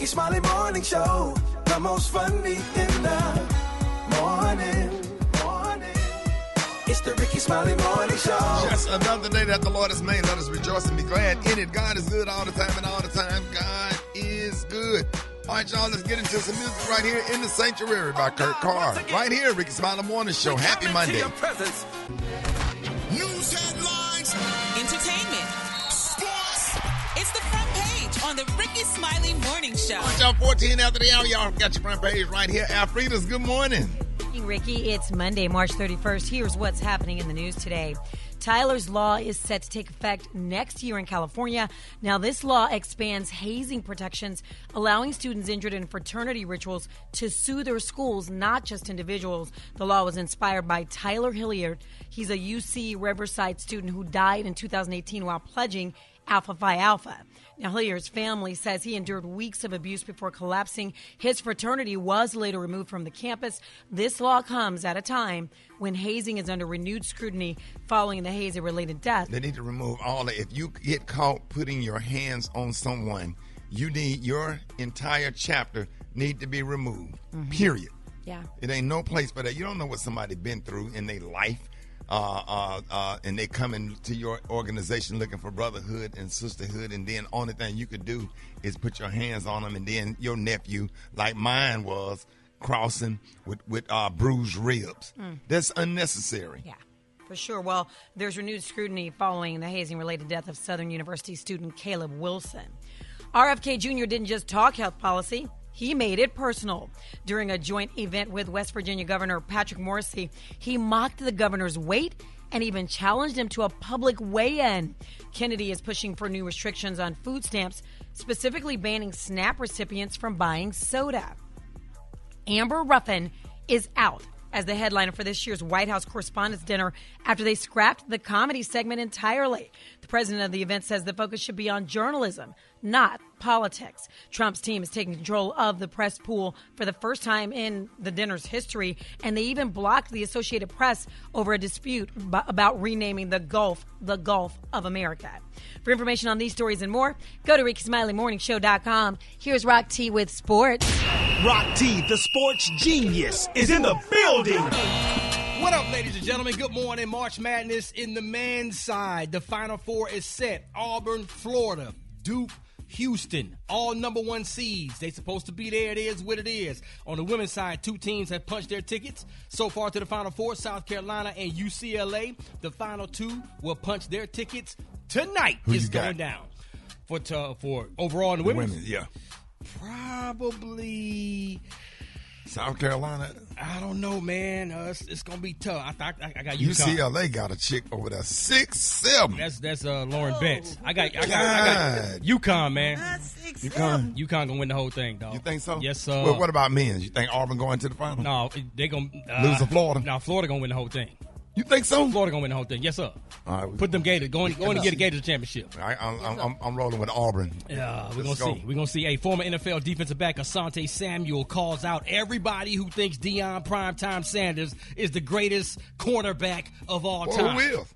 Smiley Morning Show, the most funny in the morning. It's the Rickey Smiley Morning Show. Just another day that the Lord has made. Let us rejoice and be glad in it. God is good all the time, and all the time God is good. All right, y'all, let's get into some music right here in the Sanctuary by Kurt Carr. Right here, Rickey Smiley Morning Show. Happy Monday. News headlines. Entertainment. Sports. It's the front page on the Rickey Smiley Morning Show. All right, y'all, 14 after the hour. Y'all got your front page right here. Alfreda's, good morning. Ricky, it's Monday, March 31st. Here's what's happening in the news today. Tyler's Law is set to take effect next year in California. Now, this law expands hazing protections, allowing students injured in fraternity rituals to sue their schools, not just individuals. The law was inspired by Tyler Hilliard. He's a UC Riverside student who died in 2018 while pledging Alpha Phi Alpha. Now, Hilliard's family says he endured weeks of abuse before collapsing. His fraternity was later removed from the campus. This law comes at a time when hazing is under renewed scrutiny following the hazing-related death. They need to remove all that. If you get caught putting your hands on someone, you need your entire chapter need to be removed, period. Yeah. It ain't no place for that. You don't know what somebody been through in their life. And they come into your organization looking for brotherhood and sisterhood, and then only thing you could do is put your hands on them, and then your nephew, like mine was, crossing with bruised ribs. That's unnecessary. Yeah, for sure. Well, there's renewed scrutiny following the hazing-related death of Southern University student Caleb Wilson. RFK Jr. didn't just talk health policy. He made it personal. During a joint event with West Virginia Governor Patrick Morrisey, he mocked the governor's weight and even challenged him to a public weigh-in. Kennedy is pushing for new restrictions on food stamps, specifically banning SNAP recipients from buying soda. Amber Ruffin is out as the headliner for this year's White House Correspondents' Dinner after they scrapped the comedy segment entirely. The president of the event says the focus should be on journalism, not politics. Trump's team is taking control of the press pool for the first time in the dinner's history, and they even blocked the Associated Press over a dispute about renaming the Gulf of America. For information on these stories and more, go to RickeySmileyMorningShow.com. Here's Rock T with sports. Rock T, the sports genius, is in the building. What up, ladies and gentlemen? Good morning. March Madness in the men's side. The Final Four is set. Auburn, Florida, Duke, Houston, all number one seeds. They supposed to be there. It is what it is. On the women's side, two teams have punched their tickets so far to the Final Four, South Carolina and UCLA. The final two will punch their tickets tonight. Who It's you got? going down. For overall in the women's? Yeah. Probably South Carolina. I don't know, man. It's gonna be tough. I got UConn. UCLA got a chick over there 6'7". That's Lauren Betts. I got UConn, man. UConn gonna win the whole thing, dog. You think so? Yes, sir. Well, what about men? You think Auburn going to the final? No, they gonna lose to Florida. No, Florida gonna win the whole thing. You think so? Florida gonna win the whole thing. Yes, sir. All right, Put them Gators going to get a Gators championship. I'm rolling with Auburn. Yeah, we're gonna see. We're gonna see. A former NFL defensive back Asante Samuel calls out everybody who thinks Deion Primetime Sanders is the greatest cornerback of all time. Who will?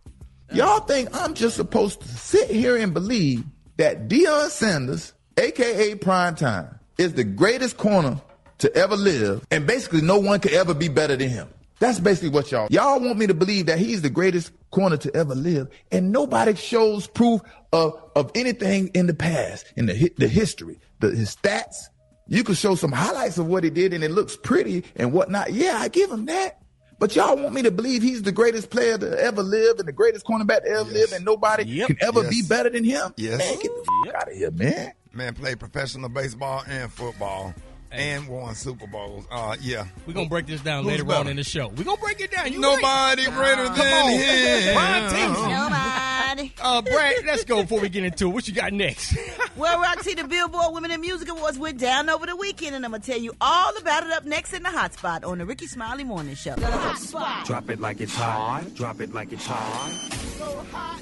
Y'all think I'm just supposed to sit here and believe that Deion Sanders, a.k.a. Primetime, is the greatest corner to ever live, and basically no one could ever be better than him? That's basically what y'all want me to believe, that he's the greatest corner to ever live, and nobody shows proof of anything in the past, in the history, his stats. You could show some highlights of what he did, and it looks pretty and whatnot. Yeah, I give him that. But y'all want me to believe he's the greatest player to ever live and the greatest cornerback to ever live, and nobody can ever be better than him? Yes. Man, get the fuck out of here, man. Man played professional baseball and football. And won Super Bowls. Yeah. We're going to break this down later on in the show. We're going to break it down. Nobody greater than him. Nobody. Brat, let's go before we get into it. What you got next? Well, Roxy, the Billboard Women in Music Awards went down over the weekend, and I'm going to tell you all about it up next in the Hot Spot on the Rickey Smiley Morning Show. The Hot Spot. Drop it like it's hot. Drop it like it's hot. So hot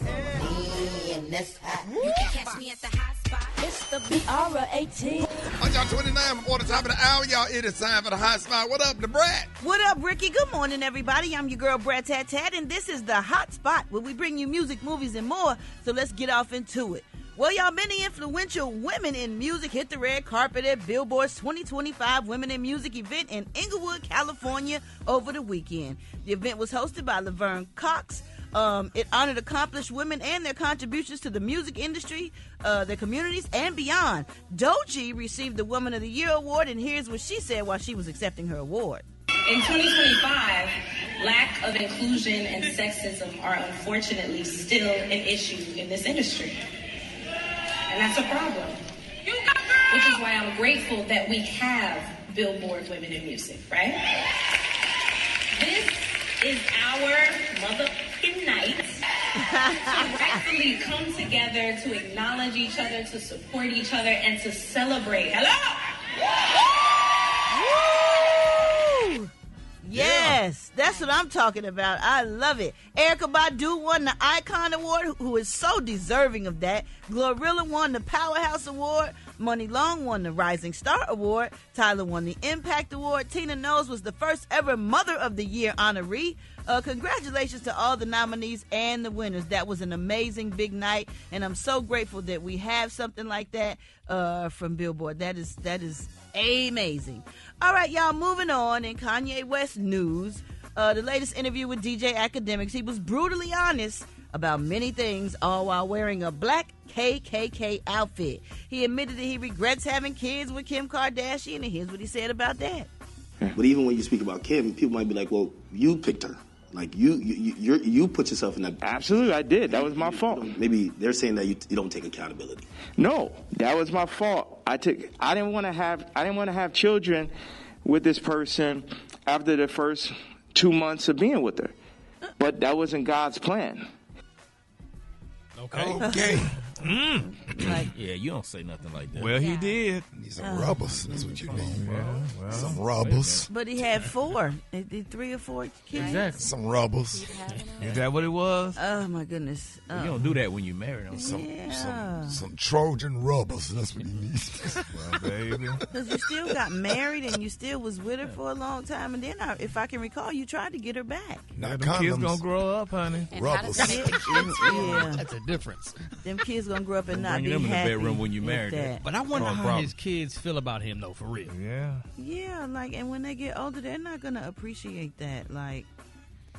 and this hot. You can catch me at the Hot Spot. It's the BR18. On y'all 29 before the top of the hour, y'all. It is time for the Hot Spot. What up, the Brat? What up, Ricky? Good morning, everybody. I'm your girl, Brat Tat, and this is the Hot Spot, where we bring you music, movies, and more. So let's get off into it. Well, y'all, many influential women in music hit the red carpet at Billboard's 2025 Women in Music event in Inglewood, California over the weekend. The event was hosted by Laverne Cox. It honored accomplished women and their contributions to the music industry, their communities, and beyond. Doechii received the Woman of the Year award, and here's what she said while she was accepting her award. In 2025, lack of inclusion and sexism are unfortunately still an issue in this industry. And that's a problem. Which is why I'm grateful that we have Billboard Women in Music, right? This is our motherfucking night to rightfully come together to acknowledge each other, to support each other, and to celebrate. Hello! Woo! Yes, that's what I'm talking about. I love it. Erykah Badu won the Icon Award, who is so deserving of that. Glorilla won the Powerhouse Award. Money Long won the Rising Star Award. Tyler won the Impact Award. Tina Knowles was the first ever Mother of the Year honoree. Congratulations to all the nominees and the winners. That was an amazing big night, and I'm so grateful that we have something like that from Billboard. That is amazing. All right, y'all, moving on. In Kanye West news, the latest interview with DJ Academics, he was brutally honest about many things, all while wearing a black KKK outfit. He admitted that he regrets having kids with Kim Kardashian, and here's what he said about that. But even when you speak about Kim, people might be like, well, you picked her. Like, you put yourself in that... Absolutely, I did. That was my fault. Maybe they're saying that you don't take accountability. No, that was my fault. I didn't want to have children with this person after the first 2 months of being with her. But that wasn't God's plan. Okay. Yeah, you don't say nothing like that. Well, he did. Need some rubbers. That's what you need. Well, some rubbers. But he had 4. 3 or 4 kids. Exactly. Some rubbers. Is that what it was? Oh, my goodness. You don't do that when you marry them. Some Trojan rubbers. That's what you need. Well, baby. Because you still got married and you still was with her for a long time. And then, if I can recall, you tried to get her back. Not the kids going to grow up, honey. And rubbers. Yeah. That's a difference. Them kids going to grow up and not Bring be them in the happy bedroom when you with married that. But I wonder Wrong how problem. his kids feel about him, though, for real. Yeah. Yeah, like, and when they get older, they're not going to appreciate that. Like,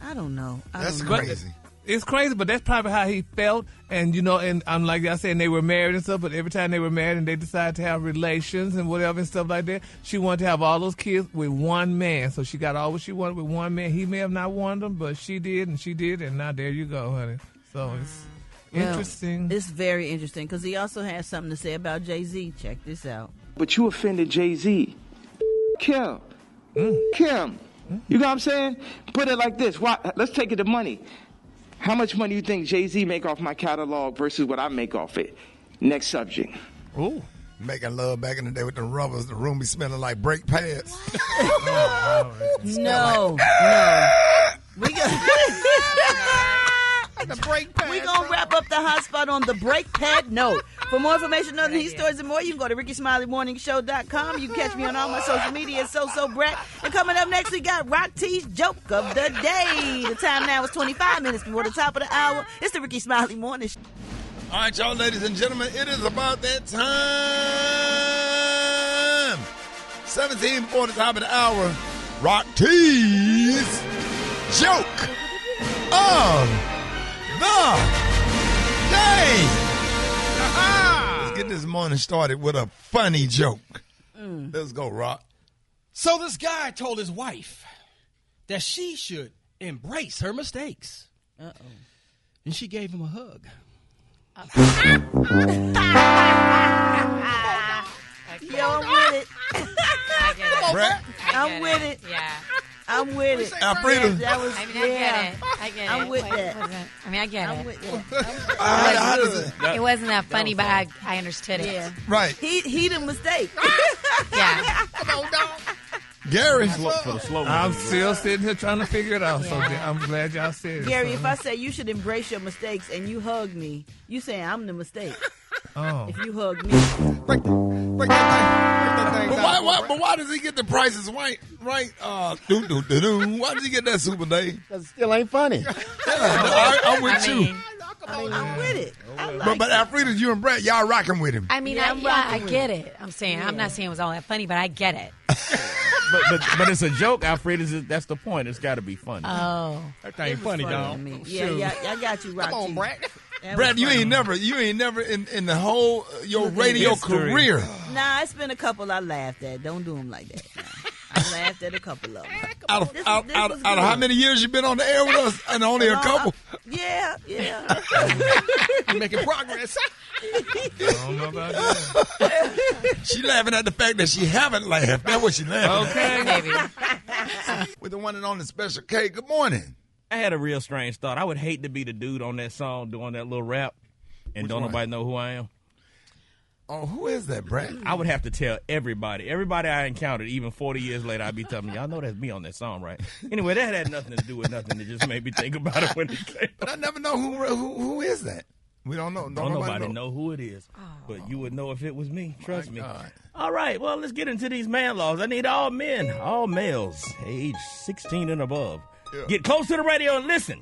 I don't know. That's don't know. crazy. It's crazy, but that's probably how he felt. And, and I'm like I said, they were married and stuff, but every time they were married and they decided to have relations and whatever and stuff like that, she wanted to have all those kids with one man. So she got all what she wanted with one man. He may have not wanted them, but she did, and now there you go, honey. So it's interesting. It's very interesting because he also has something to say about Jay-Z. Check this out. But you offended Jay-Z. Kim. Kim. You know what I'm saying? Put it like this. Let's take it to money. How much money do you think Jay-Z make off my catalog versus what I make off it? Next subject. Ooh. Making love back in the day with the rubbers, the room be smelling like brake pads. No. We gonna wrap up the hot spot on the brake pad note. For more information on these stories and more, you can go to RickySmileyMorningShow.com. You can catch me on all my social media, So Brat. And coming up next, we got Rock T's Joke of the Day. The time now is 25 minutes before the top of the hour. It's the Rickey Smiley Morning Show. All right, y'all, ladies and gentlemen, it is about that time. 17 before the top of the hour. Rock T's Joke of the Day. Let's get this morning started with a funny joke. Let's go, Rock. So this guy told his wife that she should embrace her mistakes. And she gave him a hug. Yo, I'm with it. I get it. Brat? I'm with it. Yeah. I'm with it. Alfreda? That was, I get it. I'm with that. I get I'm it. with that. How does it? It wasn't that funny, but I understood it. Yeah. Right. He the mistake. Yeah. Gary. For the slow I'm still sitting here trying to figure it out, so I'm glad y'all said it. Gary, if I say you should embrace your mistakes and you hug me, you saying I'm the mistake. Oh. If you hug me. Break that thing down. But why does he get the prices right? Why does he get that Super Day? Because it still ain't funny. I'm with you. I'm with it. But Alfreda's you and Brat, y'all rocking with him. I mean, I get it. I'm saying, I'm not saying it was all that funny, but I get it. but it's a joke, Alfred. That's the point. It's got to be funny. Oh, that ain't funny, dog. Yeah, I got you, Rock. Come on, Brat. Brad, you ain't never in the whole your radio career. Nah, it's been a couple I laughed at. Don't do them like that. Nah. I laughed at a couple of them. Out of how many years you been on the air with us? And only a couple. Yeah. You're making progress. I don't know about that. She laughing at the fact that she haven't laughed. That's what she laughing at. Maybe. With the one and only Special K. Good morning. I had a real strange thought. I would hate to be the dude on that song doing that little rap and don't nobody know who I am. Oh, who is that, Brad? I would have to tell everybody I encountered, even 40 years later, I'd be telling them, y'all know that's me on that song, right? Anyway, that had nothing to do with nothing. It just made me think about it when it came. But I never know who is that. We don't know. Don't nobody know who it is. But you would know if it was me. Trust me. All right, well, let's get into these man laws. I need all men, all males, age 16 and above. Yeah. Get close to the radio and listen.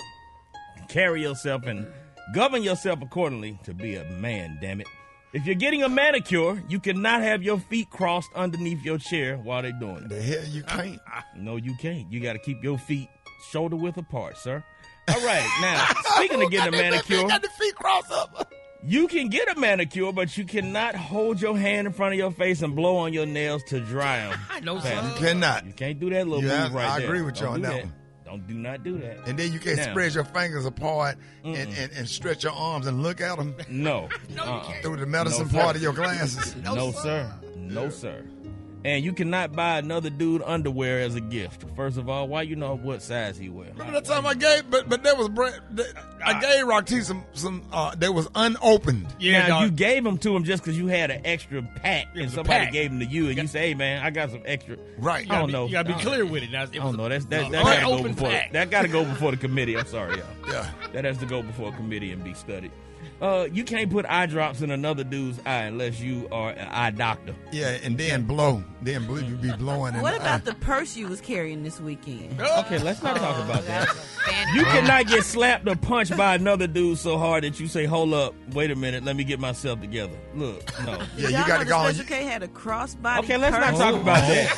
Carry yourself and govern yourself accordingly to be a man, damn it. If you're getting a manicure, you cannot have your feet crossed underneath your chair while they're doing it. The hell you can't. No, you can't. You got to keep your feet shoulder width apart, sir. All right, now, speaking of getting a manicure, got the feet crossed up. You can get a manicure, but you cannot hold your hand in front of your face and blow on your nails to dry them. I know, sir. You cannot. You can't do that little move right there. I agree with you on that one. Do not do that. And then you can't spread your fingers apart and stretch your arms and look at them. No. Through the medicine part of your glasses. No, sir. No, sir. And you cannot buy another dude underwear as a gift. First of all, why you know what size he wear? Remember that time I gave, but there was I gave Rocky some that was unopened. Yeah, now, you gave them to him just because you had an extra pack and somebody gave them to you, and you say, "Hey, man, I got some extra." Right. I don't know. You gotta be clear with it. I don't know. That gotta go before. That gotta go before the committee. I'm sorry, y'all. Yeah. That has to go before a committee and be studied. You can't put eye drops in another dude's eye unless you are an eye doctor. Yeah, and then blow. Then you be blowing. What about the purse you was carrying this weekend? Okay, let's not talk about that. You cannot get slapped or punched by another dude so hard that you say, "Hold up, wait a minute, let me get myself together." Look, no. Yeah, you got to go. Special K had a crossbody. Okay, let's not talk about that.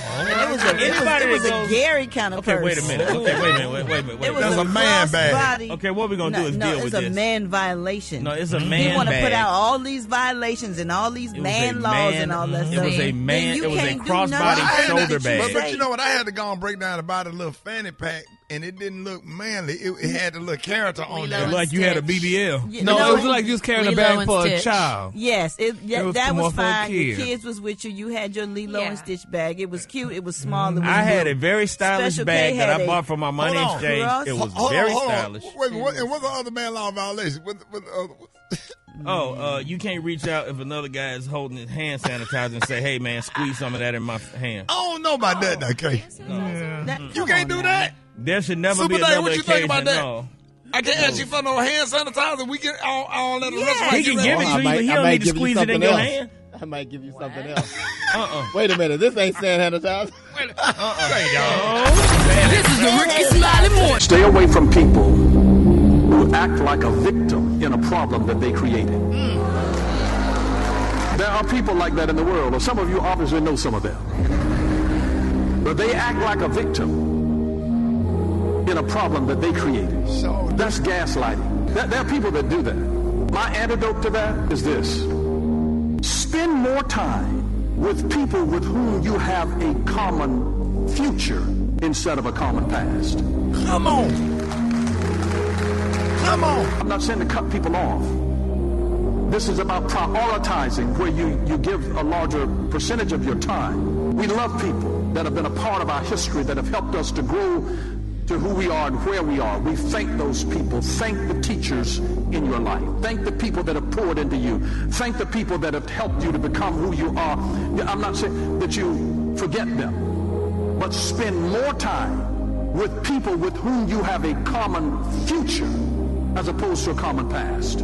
It was a Gary kind of purse. Okay, wait a minute. It was That's a man bag. Okay, what we're gonna do is deal with this. It's a man violation. No, it's a man You want to bag. put out all these violations and all these man laws and all that stuff. It was a man. It was a crossbody shoulder bag. But you know what? I had to go and break down about a little fanny pack, and it didn't look manly. It had a little character on there. Like you had a BBL. No, it was like you was carrying a bag for a child. Yes, that was fine. Your kid. kids was with you. You had your Lilo and Stitch bag. It was cute. It was small. It was I had blue. a very stylish Special bag K that I had bought for my money exchange. It was very stylish. Wait, and what's the other man law violation? You can't reach out if another guy is holding his hand sanitizer and say, "Hey, man, squeeze some of that in my hand." I don't know about that, okay? You can't do that. There should never Super be another what you occasion. think about that? No. I can't ask you for no hand sanitizer. We get all that. He can give it to you, but he don't need to squeeze it in your hand. I might give you something else. Wait a minute. This ain't hand sanitizer. This is the Rickey Smiley Morning. Stay away from people who act like a victim in a problem that they created. There are people like that in the world, or some of you obviously know some of them. But they act like a victim in a problem that they created. So that's gaslighting. There are people that do that. My antidote to that is this. Spend more time with people with whom you have a common future instead of a common past. Come on. I'm not saying to cut people off. This is about prioritizing where you give a larger percentage of your time. We love people that have been a part of our history, that have helped us to grow to who we are and where we are. We thank those people. Thank the teachers in your life. Thank the people that have poured into you. Thank the people that have helped you to become who you are. I'm not saying that you forget them, but spend more time with people with whom you have a common future as opposed to a common past.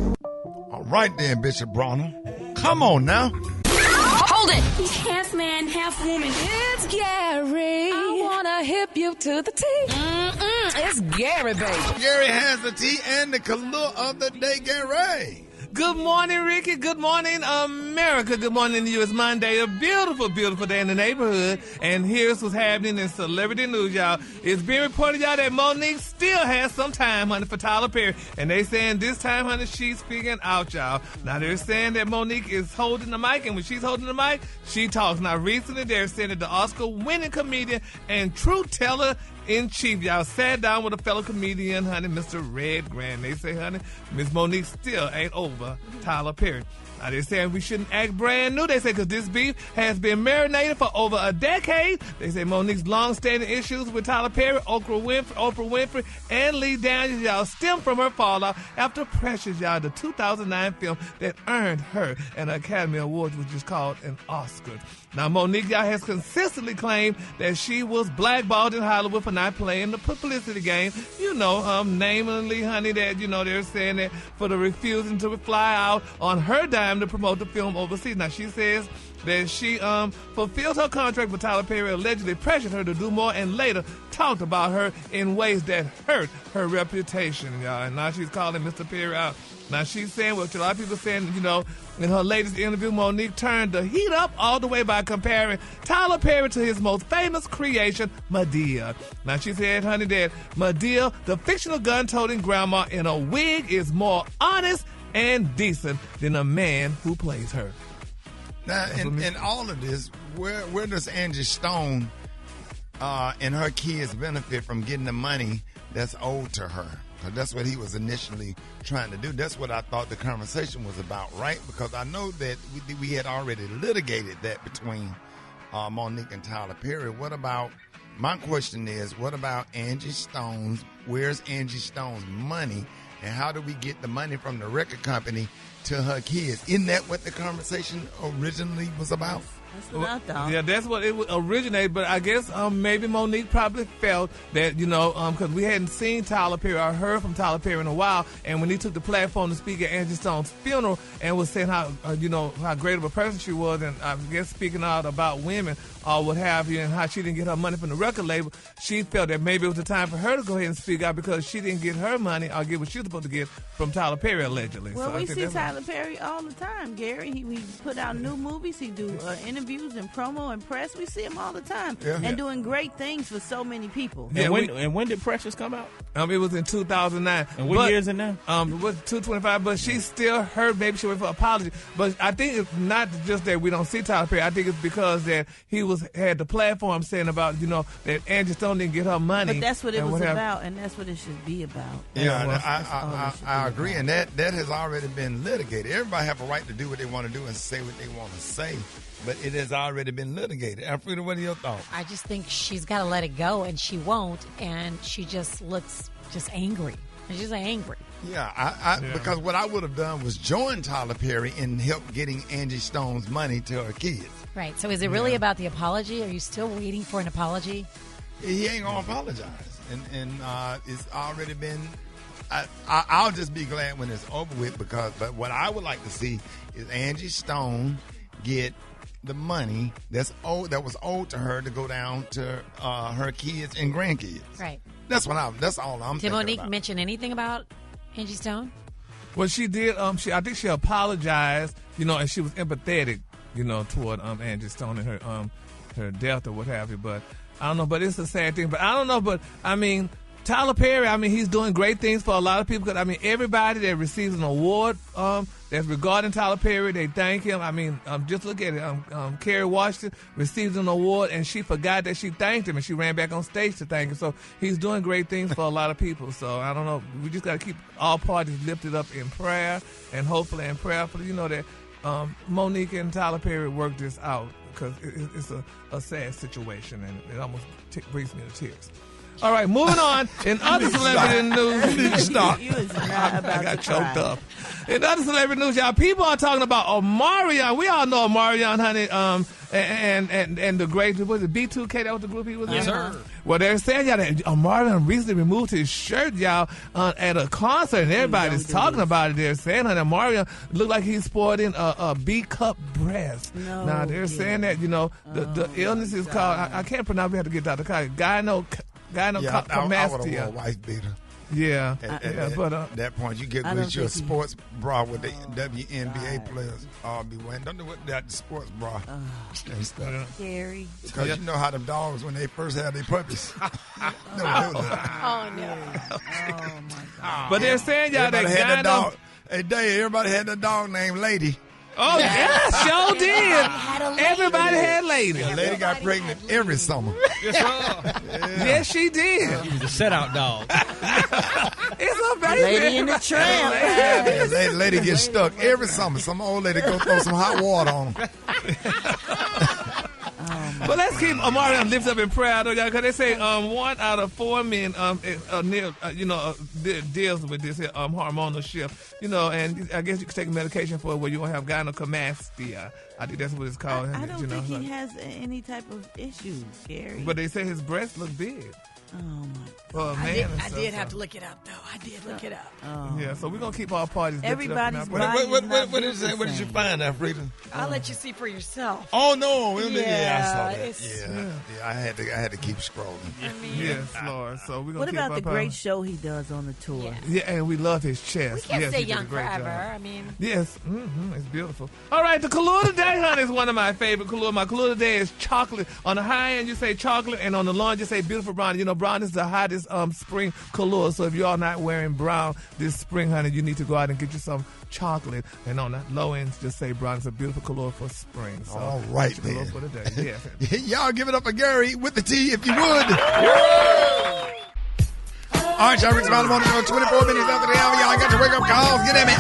All right then, Bishop Bronner. Come on now. Hold it. He's half man, half woman. It's Gary. I want gonna hip you to the T. It's Gary, baby. Gary has the tea and the color of the day, Gary. Good morning, Ricky. Good morning, America. Good morning to you. It's Monday, a beautiful, beautiful day in the neighborhood. And here's what's happening in celebrity news, y'all. It's being reported, y'all, that Monique still has some time, honey, for Tyler Perry. And they saying this time, honey, she's speaking out, y'all. Now, they're saying that Monique is holding the mic, and when she's holding the mic, she talks. Now, recently, they're saying that the Oscar-winning comedian and truth teller in chief, y'all sat down with a fellow comedian, honey, Mr. Red Grant. They say, honey, Miss Monique still ain't over Tyler Perry. Now, they're saying we shouldn't act brand new. They say because this beef has been marinated for over a decade. They say Monique's long-standing issues with Tyler Perry, Oprah Winfrey, and Lee Daniels, y'all, stem from her fallout after Precious, y'all, the 2009 film that earned her an Academy Award, which is called an Oscar. Now, Monique, y'all, has consistently claimed that she was blackballed in Hollywood for not playing the publicity game. You know, namely, honey, that, you know, they're saying that for the refusing to fly out on her dime to promote the film overseas. Now, she says that she fulfilled her contract with Tyler Perry, allegedly pressured her to do more, and later talked about her in ways that hurt her reputation, y'all. And now she's calling Mr. Perry out. Now, she's saying what a lot of people are saying, you know, in her latest interview, Monique turned the heat up all the way by comparing Tyler Perry to his most famous creation, Madea. Now, she said, honey, that Madea, the fictional gun-toting grandma in a wig, is more honest and decent than a man who plays her. Now, in all of this, where does Angie Stone and her kids benefit from getting the money that's owed to her? Because that's what he was initially trying to do. That's what I thought the conversation was about, right? Because I know that we had already litigated that between Monique and Tyler Perry. My question is, what about Angie Stone's, where's Angie Stone's money? And how do we get the money from the record company to her kids? Isn't that what the conversation originally was about? That's what I thought. Yeah, that's what it originated. But I guess maybe Monique probably felt that, you know, because we hadn't seen Tyler Perry or heard from Tyler Perry in a while. And when he took the platform to speak at Angie Stone's funeral and was saying how, you know, how great of a person she was, and I guess speaking out about women or what have you, and how she didn't get her money from the record label, she felt that maybe it was the time for her to go ahead and speak out because she didn't get her money or get what she was supposed to get from Tyler Perry, allegedly. Well, so we see Tyler Perry all the time, Gary. He put out new movies. He do interviews and promo and press. We see him all the time and doing great things for so many people. Yeah, and when did Precious come out? It was in 2009. And what year is it now? It was 225, but she still heard, maybe she went for an apology. But I think it's not just that we don't see Tyler Perry. I think it's because that he had the platform saying about, you know, that Angie Stone didn't get her money. But that's what it was about, and that's what it should be about. Yeah, I agree, and that has already been litigated. Everybody have a right to do what they want to do and say what they want to say, but it has already been litigated. Alfreda, what are your thoughts? I just think she's got to let it go, and she won't, and she just looks just angry. She's angry. Yeah, because what I would have done was join Tyler Perry and help getting Angie Stone's money to her kids. Right. So is it really about the apology? Are you still waiting for an apology? He ain't going to apologize. And it's already been... I'll just be glad when it's over with but what I would like to see is Angie Stone get the money that was owed to her to go down to her kids and grandkids. Right. That's all I'm thinking Did Monique about. mention anything about Angie Stone? Well, she did. I think she apologized, you know, and she was empathetic, you know, toward Angie Stone and her death or what have you. But I don't know. But it's a sad thing. But I don't know. But I mean, Tyler Perry, I mean, he's doing great things for a lot of people. Cause, I mean, everybody that receives an award that's regarding Tyler Perry, they thank him. I mean, just look at it. Kerry Washington received an award, and she forgot that she thanked him, and she ran back on stage to thank him. So he's doing great things for a lot of people. So I don't know. We just got to keep all parties lifted up in prayer, and hopefully and prayerfully, you know, that Monique and Tyler Perry work this out, because it's a sad situation, and it almost brings me to tears. All right, moving on. In other celebrity news, stop. I got choked up. In other celebrity news, y'all, people are talking about Morial. We all know Morial, honey. and the great, was it B2K? That was the group he was in? Yes, sir. Well, they're saying, y'all, that Marvin recently removed his shirt, y'all, at a concert, and everybody's talking about it. They're saying that Mario looked like he's sporting a B-cup breast. No, now, they're saying that, the illness is called, I can't pronounce, we have to get Dr. Kyle, gynecomastia. I would have wore a wife beater. Yeah. At that point, you get with your sports bra with the WNBA players all be wearing. Don't know what that sports bra and stuff. Scary. Because you know how them dogs, when they first had their puppies. Oh, no. Oh, my God. But they're saying, y'all, that had dog. Hey, Dave, everybody had that dog named Lady. Oh, yeah, sure did. Everybody had Lady. The lady got pregnant every summer. Yes, she did. He was a set-out dog. It's a baby. Lady in the tramp. Lady gets stuck every summer. Some old lady go throw some hot water on them. But let's keep Amari lift up in prayer, because they say 1 out of 4 men deals with this hormonal shift, and I guess you can take medication for it where you won't have gynecomastia. I think that's what it's called. I don't think he has any type of issues, Gary. But they say his breasts look big. Oh my! Well, I did have to look it up, though. I did look it up. Yeah, so we're gonna keep our parties. Everybody's What did you find, Frida? I'll let you see for yourself. Oh no! Yeah, I saw that. I had to keep scrolling. Yes, Lord. So we're gonna. What keep about our the great show he does on the tour? Yeah, and we love his chest. We can't stay he did a young great forever. job. I mean, yes, it's beautiful. All right, the Kahlua today, honey, is one of my favorite Kahlua. My Kahlua today is chocolate. On the high end, you say chocolate, and on the low end, you say beautiful brown. Brown is the hottest spring Kahlua. So if you are not wearing brown this spring, honey, you need to go out and get you some chocolate. And on the low end, just say brown. It's a beautiful Kahlua for spring. So all right, then. For the day. Yes. Y'all give it up for Gary with the T, if you would. All right, y'all, Rickey Smiley morning show, 24 minutes after the hour. Y'all got your wake-up calls. Get them at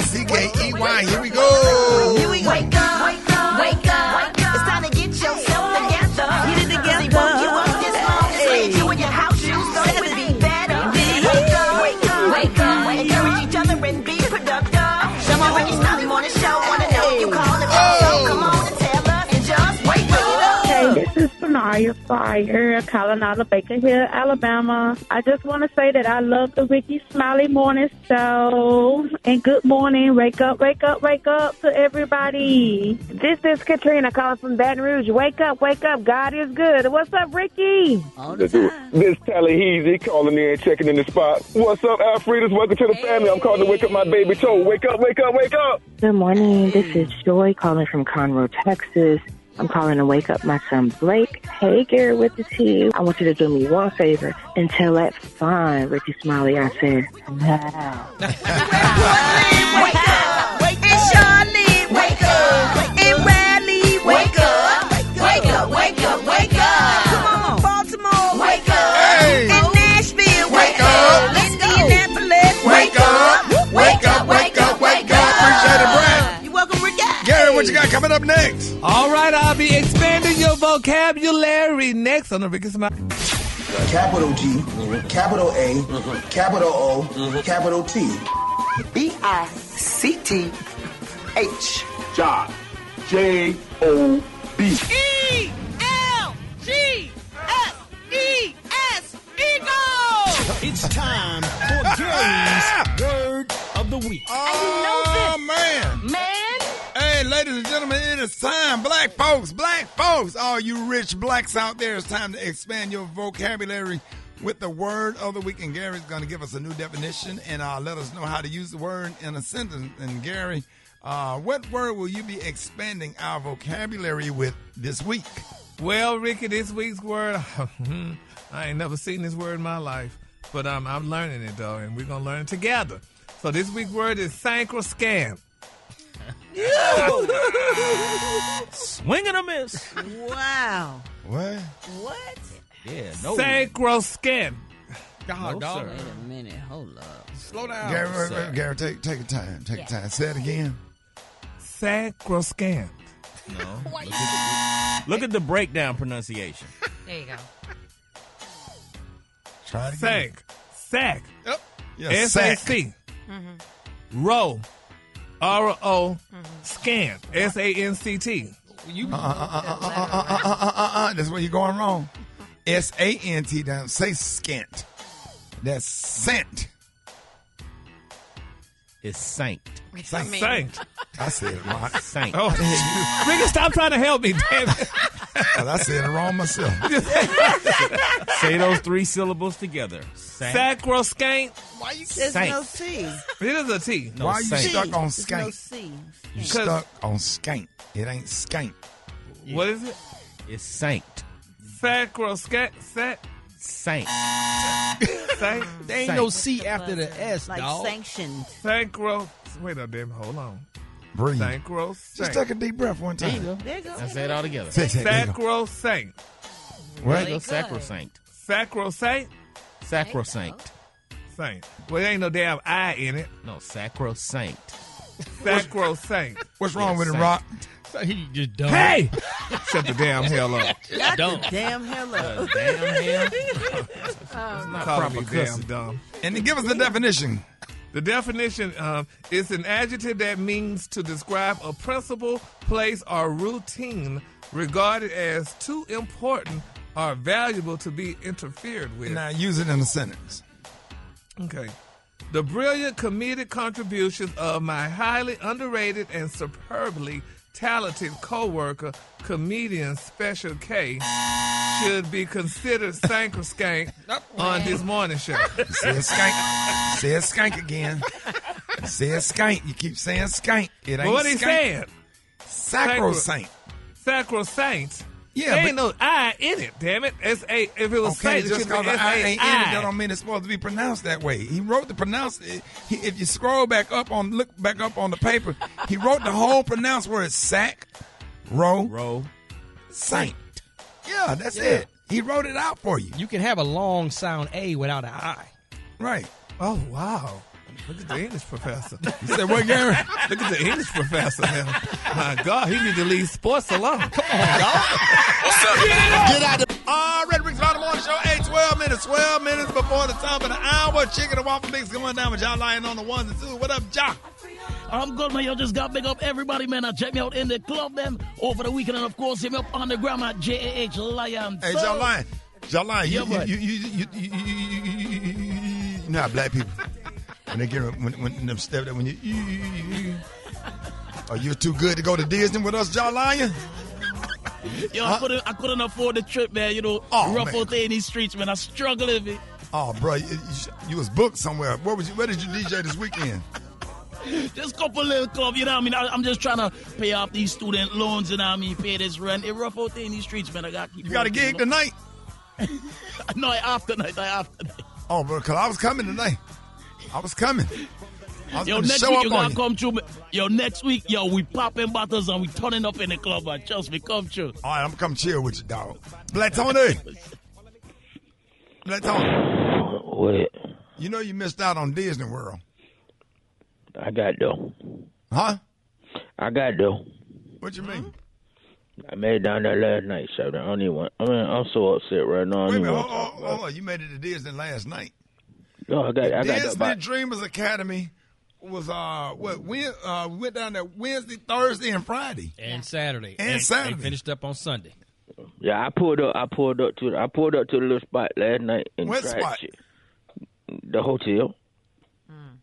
866-9-RICKEY. Here we go. Here we go. Wake up, wake up, wake up. It's time to get yourself together. Get it together. They woke you up this morning, slid you in your house shoes, so it would be better. Wake up, wake up, wake up. Encourage each other and be productive. Show my Rickey Smiley morning show. Wanna know you call it. So come on and tell us and just wake up. Hey, this is Sanaya Fire, calling out of Baker Hill, Alabama. I just want to say that I love the Rickey Smiley morning show. And good morning. Wake up, wake up, wake up to everybody. This is Katrina calling from Baton Rouge. Wake up, wake up. God is good. What's up, Rickey? This is Tallahassee calling in, checking in the spot. What's up, Alfredas? Welcome to the family. I'm calling to wake up my baby toe. Wake up, wake up, wake up. Good morning. This is Joy calling from Conroe, Texas. I'm calling to wake up my son Blake. Hey, Gary with the T. I want you to do me one favor and tell that fine Rickey Smiley I said, wow. Wake up. It's Charlotte. Wake up. And Riley. Wake up. Wake up, wake up, wake up. Come on, Baltimore. Wake up. Hey. And Nashville. Wake up. Let's go. Indianapolis. Wake up. Wake up, wake up, wake up. Appreciate it, Brat. You're welcome, Ricky. Gary, what you got coming up next? All right, I'll be expanding your vocabulary next on the Rickey Smiley. Capital G, capital A, capital O, capital T. B-I-C-T-H. Job. J-O-B. E-L-G-S-E-S. Eagle! It's time for Gary's Word of the Week. Oh, man. Hey, ladies and gentlemen, it is time. Black folks, all you rich blacks out there, it's time to expand your vocabulary with the word of the week. And Gary's going to give us a new definition and let us know how to use the word in a sentence. And Gary, what word will you be expanding our vocabulary with this week? Well, Ricky, this week's word, I ain't never seen this word in my life, but I'm learning it, though, and we're going to learn it together. So this week's word is synchro-scam. Swing and a miss. Wow. What? Yeah, no. Synchro-scam. God, dog. Wait a minute. Hold up. Slow down. Gary, take your time. Take your time. Say it again. Synchro-scam. No. Look at the breakdown pronunciation. there you go. Try it again. Sack. Yep. Yeah, S-A-C. Mm-hmm. Row. R-O, scant, S-A-N-C-T. That's where you're going wrong. S-A-N-T, down. Say scant. That's scent. It's saint. Saint. I said it wrong. Saint. Oh, Ricky, stop trying to help me, damn it. Well, I said it wrong myself. Say those 3 syllables together. Sacroscank. Why you There's Saint. no C. It is a T. No, Why are you saint. stuck on There's no skank? C. You stuck on skank. It ain't skank. What is it? It's saint. Sacroscank. Saint. Saint. There ain't no C after the S, Like dog. sanctioned. Sacro. Wait a damn. Hold on. Breathe. Sacrosanct. Just take a deep breath one time. There you go. I say it all together. Say it, there you go. Sacrosanct. There you go. Sacrosanct. Sacrosanct. Sacrosanct. Saint. Well, there ain't no damn I in it. No, sacrosanct. Sacrosanct. What's wrong with it, Saint. Rock? So he just dumb. Hey! Shut the damn hell up. Not Don't. the damn hell up. Damn hell. Not proper proper damn cussing. dumb. And then give us the definition. The definition is an adjective that means to describe a principle, place, or routine regarded as too important or valuable to be interfered with. Now use it in a sentence. Okay. The brilliant comedic contributions of my highly underrated and superbly talented co-worker, comedian Special K, should be considered sank or skank on this morning show. Say it skank. Say it skank again. Say it skank. You keep saying skank. It ain't But what he skank. saying? Sacrosanct. Sacrosanct. Yeah, there but- ain't no I in it, damn it. S-A, if it was Okay, saint, it just should be because the I ain't in it, S-A-I. that don't mean it's supposed to be pronounced that way. He wrote the pronounce. If you scroll back up on, look back up on the paper, he wrote the whole pronounced word sack, row, saint. Yeah, that's it. He wrote it out for you. You can have a long sound A without an I. Right. Oh, wow. Look at the English professor. You said what, Gary? Look at the English professor now. My God, he need to leave sports alone. Come on, y'all. What's up? Get out of Red Rick's Final Morning Show, 12 minutes before the top of the hour. Chicken and waffle mix going down with John Lyon on the ones and twos. What up, John? I'm good, man. Yo, just got big up everybody, man. Check me out in the club, them, over the weekend. And, of course, hit me up on the gram at JAH Lion. Hey, John Lyon. John Lyon, Yeah, you know how black people, when they get, when them step that, when you, are you too good to go to Disney with us, John Lyon? Yo, I couldn't afford the trip, man. You know, rough out there in these streets, man. I struggle a bit. Oh, bro, you was booked somewhere. Where did you DJ this weekend? Just a couple little club, you know what I mean? I'm just trying to pay off these student loans, you know what I mean? Pay this rent. It's rough out there in these streets, man. I got to keep You got a working, gig you know? tonight? No, I off tonight. Oh, bro, because I was coming tonight. I was coming. I was Yo, gonna next show week up you on gotta come through. Yo, next week, yo, we popping bottles and we turning up in the club, man. Trust me, come true. All right, I'm gonna come chill with you, dog. Black Tony. Black Tony. What? You know you missed out on Disney World. I got though. Huh? I got though. What you mean? I made it down there last night, so I don't even want. I mean, I'm so upset right now. I Wait don't a even minute. want to talk about Hold on. You made it to Disney last night. No, I got Disney about Dreamers Academy was we went down there Wednesday, Thursday, and Friday. And Saturday. And Saturday. They finished up on Sunday. Yeah, I pulled up to the little spot last night and What tried spot? shit. The hotel.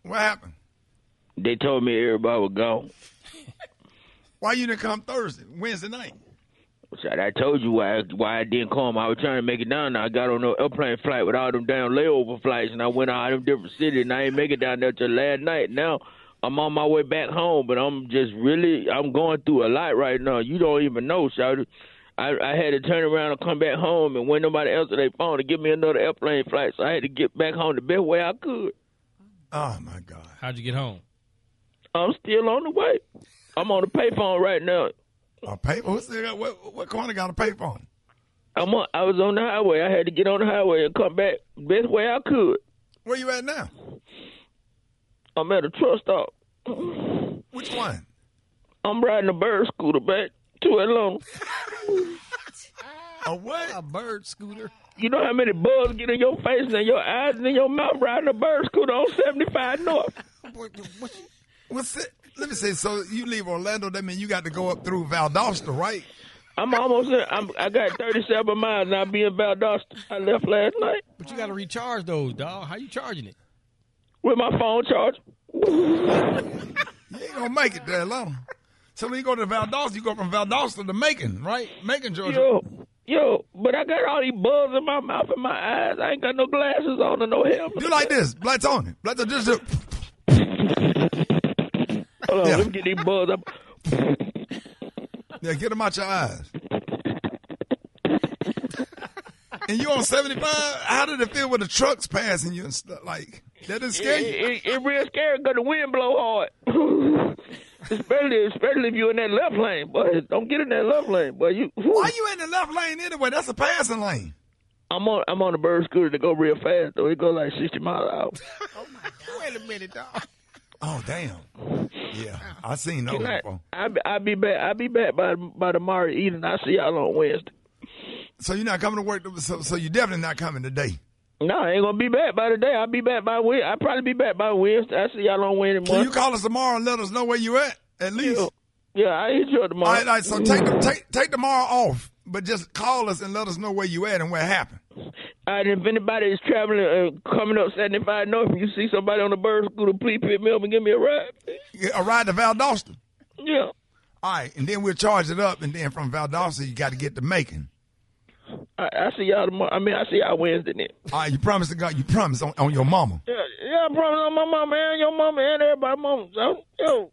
What happened? They told me everybody was gone. Why you didn't come Wednesday night? So I told you why I didn't come. I was trying to make it down there. I got on an airplane flight with all them damn layover flights, and I went out them different cities, and I ain't make it down there till last night. Now I'm on my way back home, but I'm going through a lot right now. You don't even know, Shawty. I had to turn around and come back home, and when nobody answered their phone to give me another airplane flight, so I had to get back home the best way I could. Oh, my God. How'd you get home? I'm still on the way. I'm on the payphone right now. A payphone? What corner got a payphone? I was on the highway. I had to get on the highway and come back best way I could. Where you at now? I'm at a truck stop. Which one? I'm riding a bird scooter back to Atlanta. A what? A bird scooter. You know how many bugs get in your face and in your eyes and in your mouth riding a bird scooter on 75 North? What's it? let me say, so you leave Orlando, that means you got to go up through Valdosta, right? I'm almost there. I got 37 miles and I'll be in Valdosta. I left last night. But you got to recharge those, dog. How you charging it? With my phone charge. You ain't going to make it there long. So when you go to Valdosta, you go from Valdosta to Macon, right? Macon, Georgia. Yo, but I got all these bugs in my mouth and my eyes. I ain't got no glasses on and no helmet. Do like this. Blats on it. Blats just do. Hold on, let me get these bugs up. Yeah, get them out your eyes. And you on 75? How did it feel with the trucks passing you and stuff? Like, that didn't scare you? It's real scary because the wind blow hard. especially if you're in that left lane. Boy, don't get in that left lane. Boy, Why you in the left lane anyway? That's a passing lane. I'm on a bird scooter that go real fast, though. It go like 60 miles an hour. Oh, my God. Wait a minute, dog. Oh, damn. Yeah, I seen those before. I'll be back by the Morial evening. I'll see y'all on Wednesday. So you're not coming to work, so you're definitely not coming today. No, I ain't going to be back by today. I'll be back by Wednesday. I'll probably be back by Wednesday. I'll see y'all on Wednesday morning. Can you call us tomorrow and let us know where you at least? Yeah, I'll hit you up tomorrow. All right, so take tomorrow off, but just call us and let us know where you at and what happened. All right, if anybody is traveling, coming up 75 North, if you see somebody on the bird scooter, please pick me up and give me a ride. A ride to Valdosta? Yeah. All right, and then we'll charge it up, and then from Valdosta, you got to get to Macon. I see y'all tomorrow. I see y'all Wednesday then. All right, you promise to God, you promise on your mama. Yeah, I promise on my mama and your mama and everybody's mama. So, yo.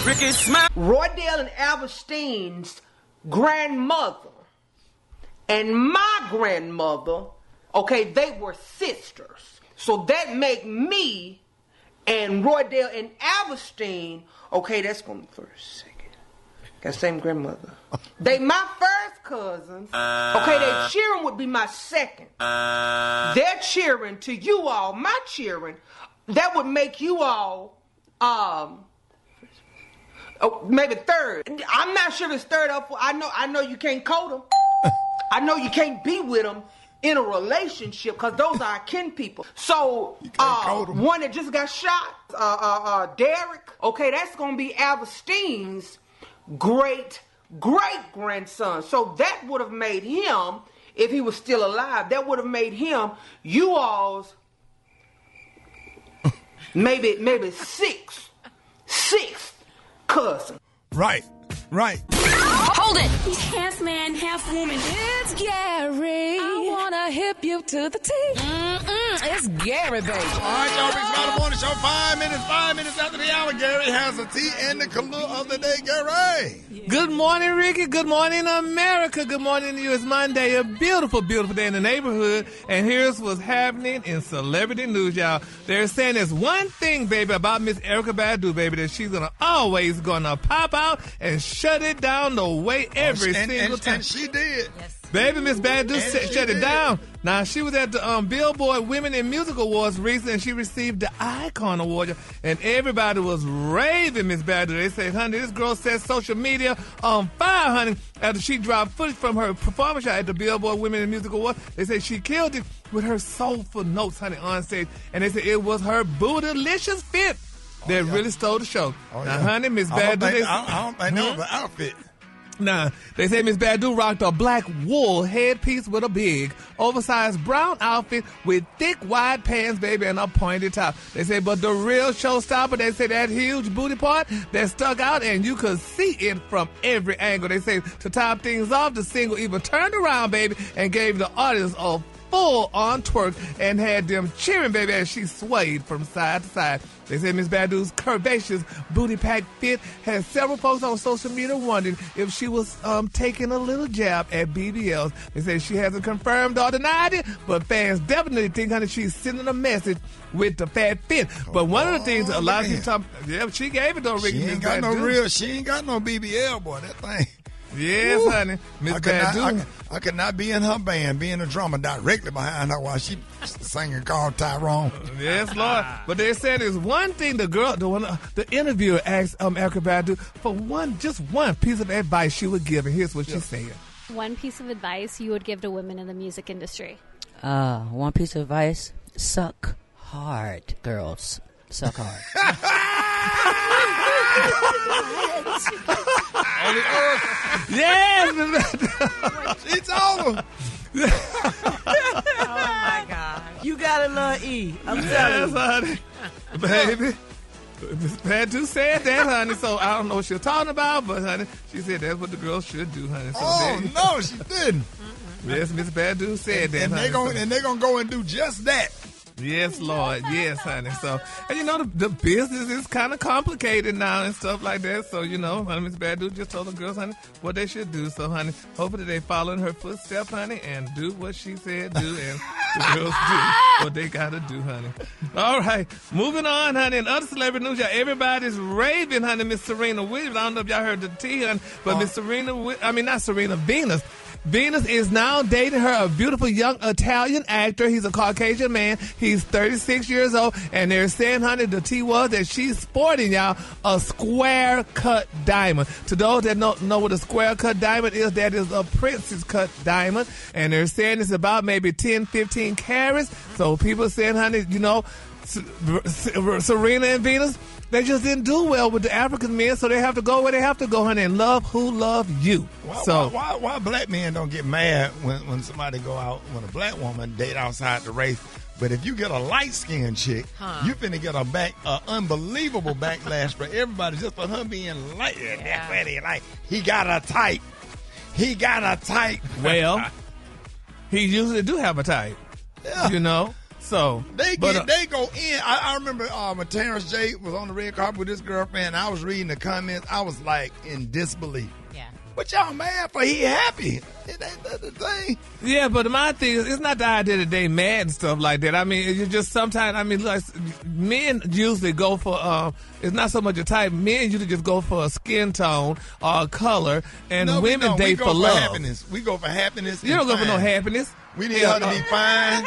Rickey Smiley. Roydale and Alberstein's grandmother and my grandmother, okay, they were sisters. So that make me and Roydale and Alberstein, okay, that's going to be first, second. Got the same grandmother. They my first cousins. Okay, their cheering would be my second. Their cheering to you all, my cheering, that would make you all maybe third. I'm not sure it's third up. I know you can't code them. I know you can't be with them in a relationship because those are kin people. So one that just got shot, Derek. Okay, that's gonna be Alberstein's great grandson. So that would have made him, if he was still alive, that would have made him you all's maybe sixth cousin. Right. Hold it. He's half man, half woman. It's Gary. I wanna hip you to the T. It's Gary, baby. All right, y'all. Rickey Smiley Morning Show. 5 minutes after the hour. Gary has a tea and the color of the day. Gary. Good morning, Ricky. Good morning, America. Good morning to you. It's Monday. A beautiful, beautiful day in the neighborhood. And here's what's happening in celebrity news, y'all. They're saying there's one thing, baby, about Miss Erykah Badu, baby, that she's always gonna pop out and shut it down the way every single time. And she did. Yes. Baby, Miss Badu shut it down. Now, she was at the Billboard Women in Music Awards recently, and she received the Icon Award, and everybody was raving Miss Badu. They said, honey, this girl set social media on fire, honey, after she dropped footage from her performance at the Billboard Women in Music Awards. They said she killed it with her soulful notes, honey, on stage, and they said it was her bootylicious fit that really stole the show. Now, honey, Miss Badu... I don't think that was the outfit. Now, they say Miss Badu rocked a black wool headpiece with a big, oversized brown outfit with thick, wide pants, baby, and a pointed top. They say, but the real showstopper, they say that huge booty part that stuck out, and you could see it from every angle. They say, to top things off, the single even turned around, baby, and gave the audience a full-on twerk and had them cheering, baby, as she swayed from side to side. They say Miss Badu's curvaceous booty-packed fit had several folks on social media wondering if she was taking a little jab at BBLs. They say she hasn't confirmed or denied it, but fans definitely think, honey, she's sending a message with the fat fit. But one of the things a lot of people talk, she gave it though, Ricky. She ain't got no BBL, boy, that thing. Yes, honey. Miss Badu. I could not be in her band, being a drummer directly behind her while she singing called Tyrone. Yes, Lord. But they said there's one thing the interviewer asked Erykah Badu for just one piece of advice she would give, and here's what she said. One piece of advice you would give to women in the music industry? One piece of advice, suck hard, girls. Suck hard. On the earth. Yes. It's over. Oh my God. You got a little E. I'm telling you. honey. Baby. Miss Padu said that, honey, so I don't know what she was talking about, but, honey, she said that's what the girls should do, honey. So no, she didn't. Yes, Miss Padu said that, and honey. They're going to go and do just that. Yes, Lord. Yes, honey. So, and you know, the business is kind of complicated now and stuff like that. So, you know, honey, Miss Badu just told the girls, honey, what they should do. So, honey, hopefully they follow in her footsteps, honey, and do what she said do, and the girls do what they got to do, honey. All right. Moving on, honey. In other celebrity news, y'all, everybody's raving, honey, Miss Serena Williams. I don't know if y'all heard the tea, honey, but Miss Venus. Venus is now dating a beautiful young Italian actor. He's a Caucasian man. He's 36 years old, and they're saying, honey, the tea was that she's sporting, y'all, a square-cut diamond. To those that don't know what a square-cut diamond is, that is a princess-cut diamond, and they're saying it's about maybe 10, 15 carats. So people are saying, honey, you know, Serena and Venus, they just didn't do well with the African men, so they have to go where they have to go, honey, and love who love you. Why black men don't get mad when somebody go out, when a black woman date outside the race, but if you get a light-skinned chick, you finna get a unbelievable backlash for everybody just for her being light. That's what he like. He got a type. Well, he usually do have a type, you know. So they go in. I remember when Terrence J was on the red carpet with his girlfriend. I was reading the comments. I was like in disbelief. Yeah. What y'all mad for? He happy. That's the thing. Yeah, but my thing is, it's not the idea that they mad and stuff like that. I mean, it's just sometimes. I mean, like men usually go for. It's not so much a type. Men usually just go for a skin tone or a color, and women date for love. Happiness. We go for happiness. You don't go for no happiness. We need her to be fine,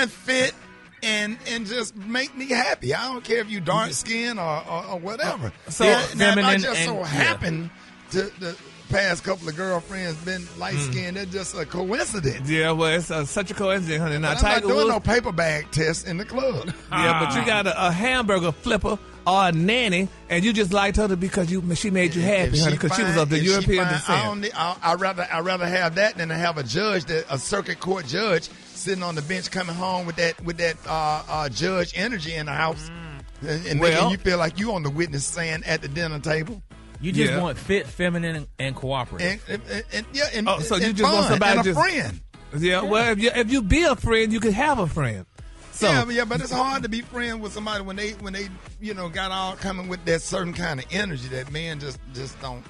fit, and just make me happy. I don't care if you dark skin or whatever. So feminine, I just so happen to the past couple of girlfriends been light skinned. That's just a coincidence. Yeah, well, it's such a coincidence, honey. Now, I'm not doing no paper bag test in the club. Yeah, but you got a hamburger flipper or a nanny, and you just liked her because she made you happy, honey, because she was of the European descent. I'd rather have that than to have a circuit court judge sitting on the bench coming home with that judge energy in the house and making you feel like you on the witness stand at the dinner table. You just want fit, feminine, and cooperative. So you just want somebody and a friend. Yeah, well, if you be a friend, you can have a friend. So, yeah, but it's hard to be friends with somebody when they got all coming with that certain kind of energy that men just don't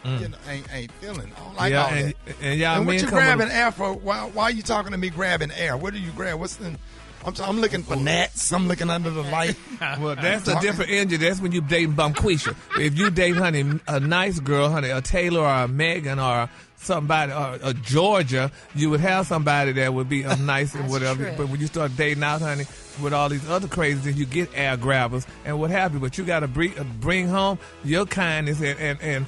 ain't feeling. I don't like all that. And what you grabbing air for? Why are you talking to me grabbing air? What do you grab? What's the? I'm looking for gnats. I'm looking under the light. Well, that's a different energy. That's when you dating Bumquisha. If you date, honey, a nice girl, honey, a Taylor or a Megan or somebody, or a Georgia, you would have somebody that would be nice and whatever. True. But when you start dating out, honey, with all these other crazies, you get air grabbers and what have you. But you got to bring home your kindness and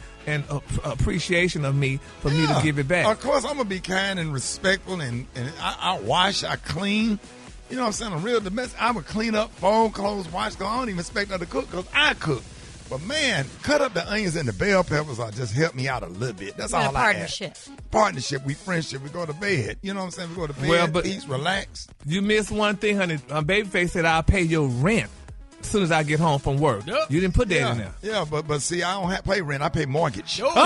appreciation of me for me to give it back. Of course, I'm going to be kind and respectful, and I wash, I clean. You know what I'm saying? I'm real domestic. I would clean up, fold clothes, wash clothes. I don't even expect her to cook because I cook. But, man, cut up the onions and the bell peppers or just help me out a little bit. That's all I ask. Partnership. We friendship. We go to bed. You know what I'm saying? We go to bed, peace, relax. You missed one thing, honey. Babyface said, I'll pay your rent as soon as I get home from work. Yep. You didn't put that in there. Yeah, but see, I don't have to pay rent. I pay mortgage. You better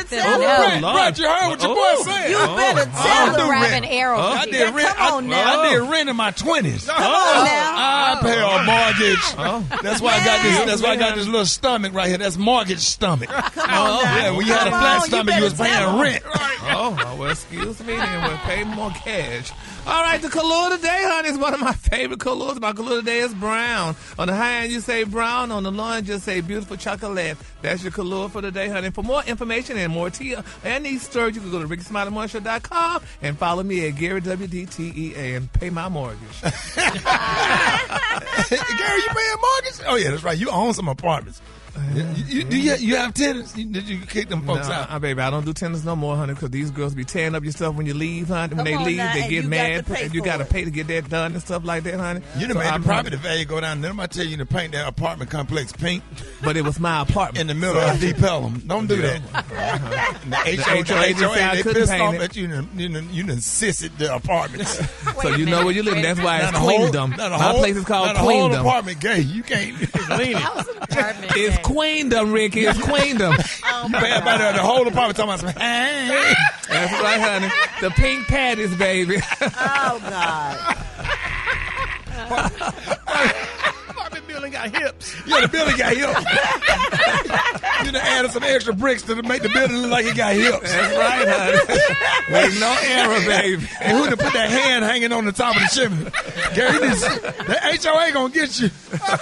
tell him. Brat, you heard what your boy said. You better tell him. Grabbing arrow. I did rent. I did rent in my 20s. Come on now. I pay a mortgage. That's why I got this. That's why I got this little stomach right here. That's mortgage stomach. Come on now. Yeah, when you had a flat stomach, you was paying rent. Well, excuse me, then we'll pay more cash. All right, the color today, honey, is one of my favorite colors. My color today is brown. On the high end, you say brown. On the low end, just say beautiful chocolate. That's your color for today, honey. For more information and more tea and these stories, you can go to RickySmileyMorningshow.com and follow me at Gary WDTEA and pay my mortgage. Gary, you paying mortgage? Oh, yeah, that's right. You own some apartments. You have tenants? Did you kick them folks out? Baby, I don't do tenants no more, honey, because these girls be tearing up your stuff when you leave, honey. When they leave, they get mad, and you got to pay to get that done and stuff like that, honey. You done made the property value go down. Then I tell you to paint that apartment complex pink. But it was my apartment. In the middle of Deep Pelham. Don't do that. The HOA, they pissed off at you done insisted the apartments. So you know where you live. That's why it's Queendom. My place is called Queendom. The whole apartment gay. You can't clean it. It's Queendom, Ricky. It's Queendom. You bad about the whole apartment talking about some, hey. That's right, honey. The pink patties, baby. Oh, God. Apartment building got hips. Yeah, the building got hips. You done added some extra bricks to make the building look like it got hips. That's right, honey. With no error, baby. And who done put that hand hanging on the top of the chimney? Gary, the HOA gonna get you.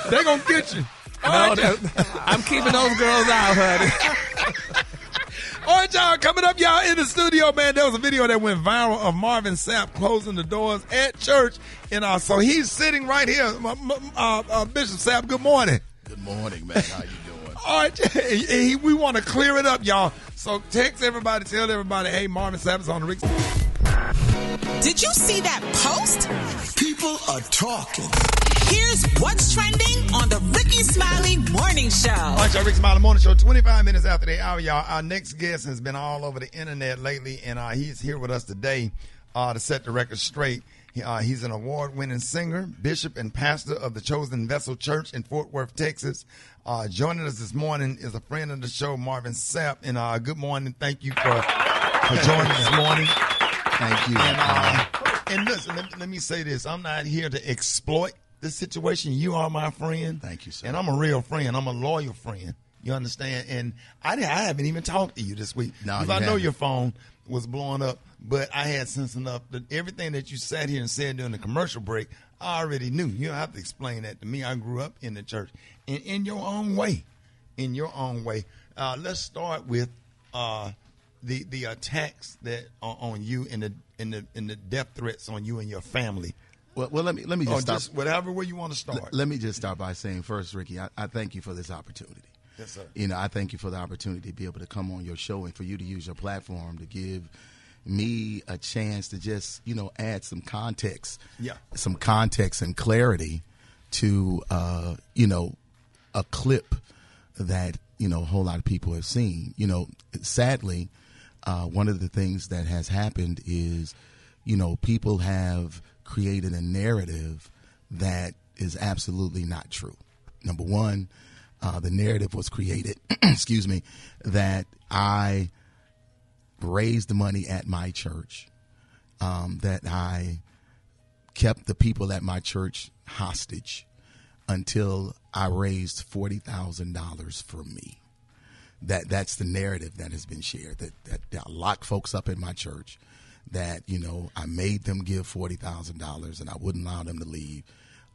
They gonna get you. No, I'm keeping those girls out, honey. All right, y'all, coming up, y'all, in the studio, man, there was a video that went viral of Marvin Sapp closing the doors at church. And so he's sitting right here. Bishop Sapp, good morning. Good morning, man. How you doing? All right, we want to clear it up, y'all. So text everybody, tell everybody, hey, Marvin Sapp is on the Rickey. Did you see that post? People are talking. Here's what's trending on the Rickey Smiley Morning Show. All right, y'all, Rickey Smiley Morning Show, 25 minutes after the hour, y'all. Our next guest has been all over the internet lately, and he's here with us today to set the record straight. He's an award-winning singer, bishop, and pastor of the Chosen Vessel Church in Fort Worth, Texas. Joining us this morning is a friend of the show, Marvin Sapp. And good morning. Thank you for joining this morning. Thank you. And listen, let me say this. I'm not here to exploit this situation. You are my friend. Thank you, sir. And I'm a real friend. I'm a loyal friend. You understand? And I haven't even talked to you this week. No, because I know your phone was blowing up, but I had sense enough that everything that you sat here and said during the commercial break, I already knew. You don't have to explain that to me. I grew up in the church. And in your own way. In your own way. Let's start with the attacks that are on you and the death threats on you and your family. Well, let me just start. Just whatever way you want to start. Let me just start by saying first, Ricky, I thank you for this opportunity. Yes, sir. I thank you for the opportunity to be able to come on your show and for you to use your platform to give me a chance to just, add some context. Yeah. Some context and clarity to, a clip that, a whole lot of people have seen. Sadly, one of the things that has happened is, people have created a narrative that is absolutely not true. Number one, the narrative was created, excuse me, that I raised the money at my church, that I kept the people at my church hostage until I raised $40,000 for me. That's the narrative that has been shared, that I locked folks up in my church, that, I made them give $40,000 and I wouldn't allow them to leave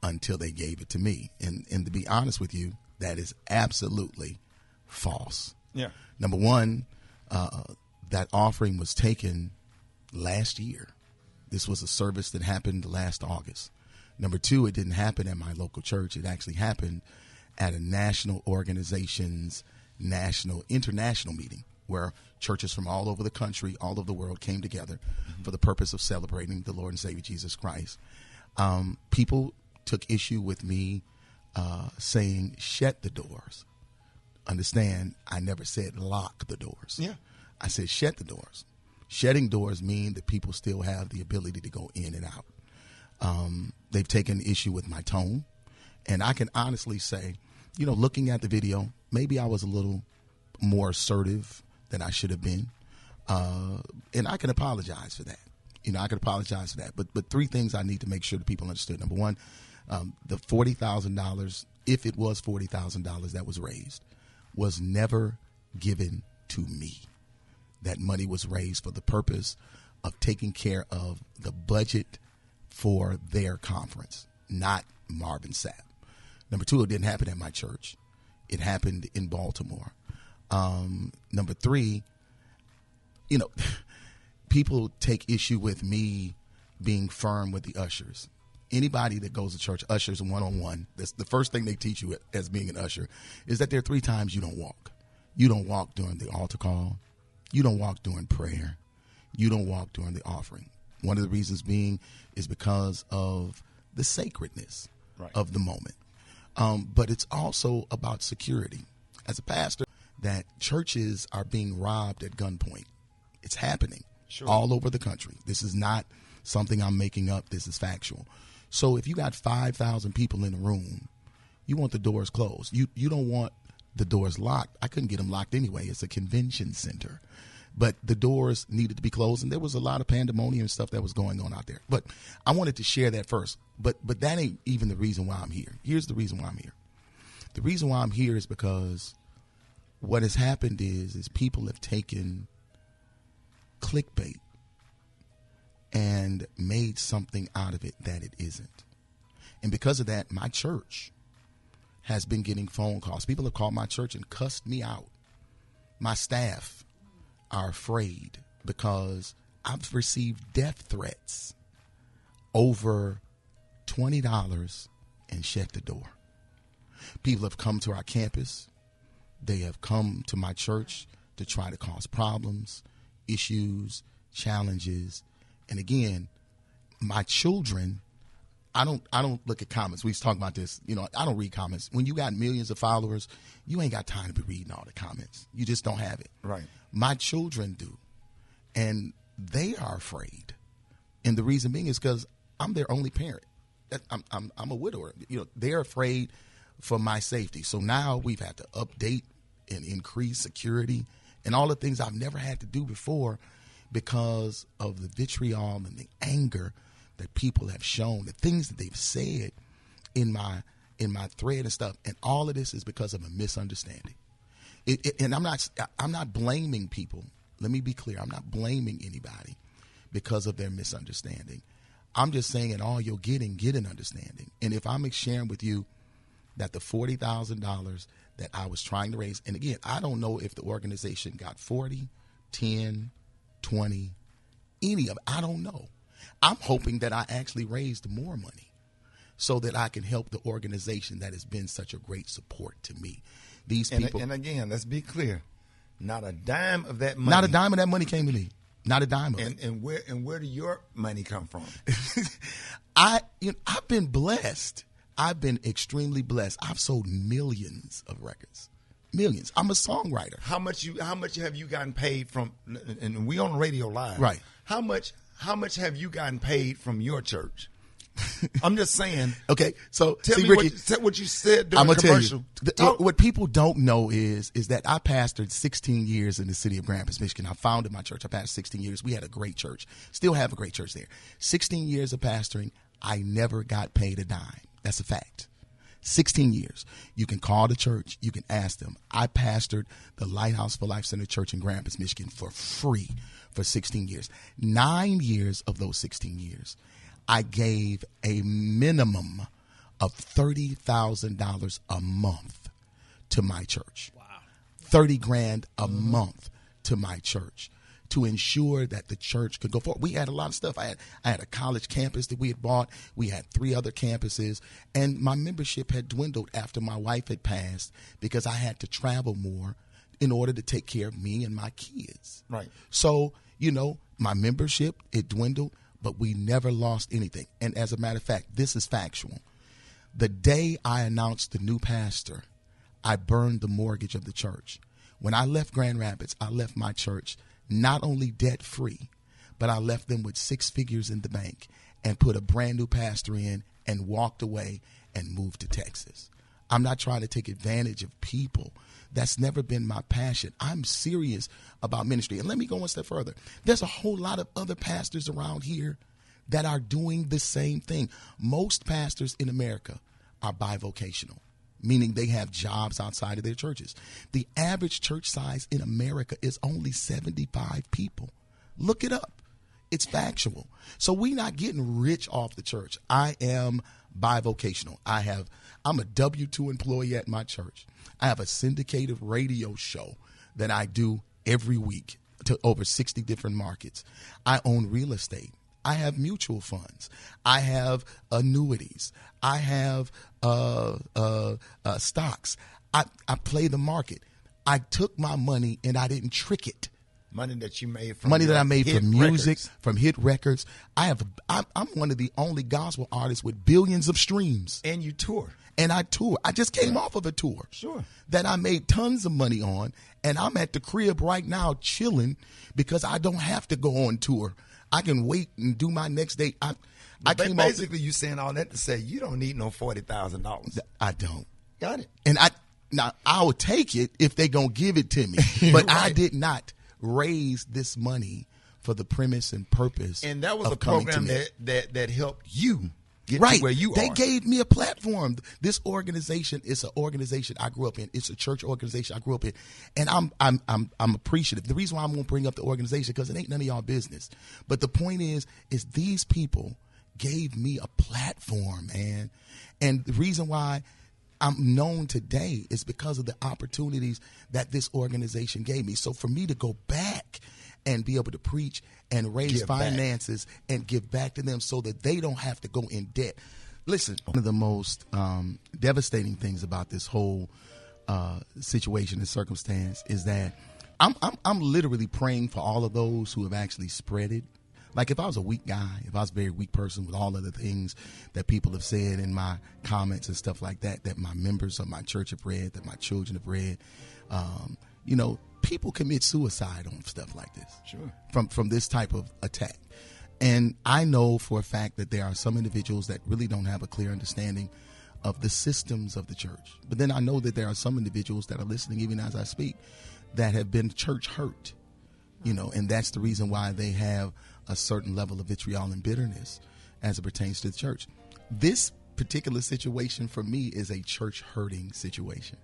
until they gave it to me. And to be honest with you, that is absolutely false. Yeah. Number one, that offering was taken last year. This was a service that happened last August. Number two, it didn't happen at my local church. It actually happened at a national organization's international meeting where churches from all over the country, all over the world came together for the purpose of celebrating the Lord and Savior Jesus Christ. People took issue with me saying, shut the doors. Understand, I never said lock the doors. Yeah. I said shut the doors. Shutting doors mean that people still have the ability to go in and out. They've taken issue with my tone. And I can honestly say, looking at the video, maybe I was a little more assertive than I should have been. And I can apologize for that. I can apologize for that. But three things I need to make sure that people understood. Number one, the $40,000, if it was $40,000 that was raised, was never given to me. That money was raised for the purpose of taking care of the budget for their conference, not Marvin Sapp. Number two, it didn't happen at my church. It happened in Baltimore. Number three, people take issue with me being firm with the ushers. anybody that goes to church, ushers one-on-one, that's the first thing they teach you as being an usher, is that there are 3 times you don't walk. You don't walk during the altar call. You don't walk during prayer. You don't walk during the offering. One of the reasons being is because of the sacredness of the moment. But it's also about security. As a pastor, that churches are being robbed at gunpoint. It's happening all over the country. This is not something I'm making up. This is factual. So if you got 5,000 people in a room, you want the doors closed. You don't want the doors locked. I couldn't get them locked anyway. It's a convention center. But the doors needed to be closed, and there was a lot of pandemonium and stuff that was going on out there. But I wanted to share that first. But that ain't even the reason why I'm here. Here's the reason why I'm here. The reason why I'm here is because what has happened is people have taken clickbait and made something out of it that it isn't. And because of that, my church has been getting phone calls. People have called my church and cussed me out. My staff are afraid because I've received death threats over $20 and shut the door. People have come to our campus. They have come to my church to try to cause problems, issues, challenges. And again, my children, I don't look at comments. We was talking about this. I don't read comments. When you got millions of followers, you ain't got time to be reading all the comments. You just don't have it. Right. My children do. And they are afraid. And the reason being is because I'm their only parent. I'm a widower. They're afraid for my safety. So now we've had to update and increase security and all the things I've never had to do before because of the vitriol and the anger that people have shown, the things that they've said in my thread and stuff. And all of this is because of a misunderstanding. And I'm not blaming people. Let me be clear. I'm not blaming anybody because of their misunderstanding. I'm just saying in all you're getting, get an understanding. And if I'm sharing with you that the $40,000 that I was trying to raise, and again, I don't know if the organization got 40, 10, 20, any of it. I don't know. I'm hoping that I actually raised more money so that I can help the organization that has been such a great support to me. These people. And again, let's be clear. Not a dime of that money. Not a dime of that money came to me. Not a dime of it. And where did your money come from? I've been blessed. I've been extremely blessed. I've sold millions of records. Millions. I'm a songwriter. How much have you gotten paid from? And we on radio live. Right. How much have you gotten paid from your church? I'm just saying. Okay, so tell me Ricky, what you said during the commercial. Tell you, what people don't know is that I pastored 16 years in the city of Grand Rapids, Michigan. I founded my church. I pastored 16 years. We had a great church. Still have a great church there. 16 years of pastoring, I never got paid a dime. That's a fact. 16 years. You can call the church. You can ask them. I pastored the Lighthouse for Life Center Church in Grand Rapids, Michigan for free for 16 years. 9 years of those 16 years, I gave a minimum of $30,000 a month to my church. Wow. $30,000 a month to my church to ensure that the church could go forward. We had a lot of stuff. I had a college campus that we had bought. We had 3 other campuses, and my membership had dwindled after my wife had passed because I had to travel more in order to take care of me and my kids. Right. So, my membership, it dwindled, but we never lost anything. And as a matter of fact, this is factual. The day I announced the new pastor, I burned the mortgage of the church. When I left Grand Rapids, I left my church not only debt-free, but I left them with 6 figures in the bank and put a brand new pastor in and walked away and moved to Texas. I'm not trying to take advantage of people. That's never been my passion. I'm serious about ministry. And let me go one step further. There's a whole lot of other pastors around here that are doing the same thing. Most pastors in America are bivocational, meaning they have jobs outside of their churches. The average church size in America is only 75 people. Look it up. It's factual. So we're not getting rich off the church. I am bivocational. I'm a W-2 employee at my church. I have a syndicated radio show that I do every week to over 60 different markets. I own real estate. I have mutual funds. I have annuities. I have stocks. I play the market. I took my money and I didn't trick it. Money that you made from money that I made from music, records. from hit records. I'm one of the only gospel artists with billions of streams. And you tour. And I tour. I just came off of a tour. Sure. That I made tons of money on, and I'm at the crib right now chilling because I don't have to go on tour. I can wait and do my next date. Basically, you saying all that to say you don't need no $40,000. I don't. Got it. And I would take it if they gonna give it to me, but right. I did not raise this money for the premise and purpose. And that was of a coming program to me. that helped you get right to where you They are. gave me a platform. This organization is an organization I grew up in. It's a church organization I grew up in, and I'm appreciative. The reason why I'm gonna bring up the organization because it ain't none of y'all business. But the point is these people gave me a platform, man, and the reason why I'm known today is because of the opportunities that this organization gave me. So for me to go back and be able to preach and raise finances and give back to them so that they don't have to go in debt. Listen, one of the most devastating things about this whole situation and circumstance is that I'm literally praying for all of those who have actually spread it. Like if I was a weak guy, if I was a very weak person with all of the things that people have said in my comments and stuff like that, that my members of my church have read, that my children have read, people commit suicide on stuff like this. Sure. From this type of attack. And I know for a fact that there are some individuals that really don't have a clear understanding of the systems of the church. But then I know that there are some individuals that are listening even as I speak that have been church hurt, and that's the reason why they have a certain level of vitriol and bitterness as it pertains to the church. This particular situation for me is a church hurting situation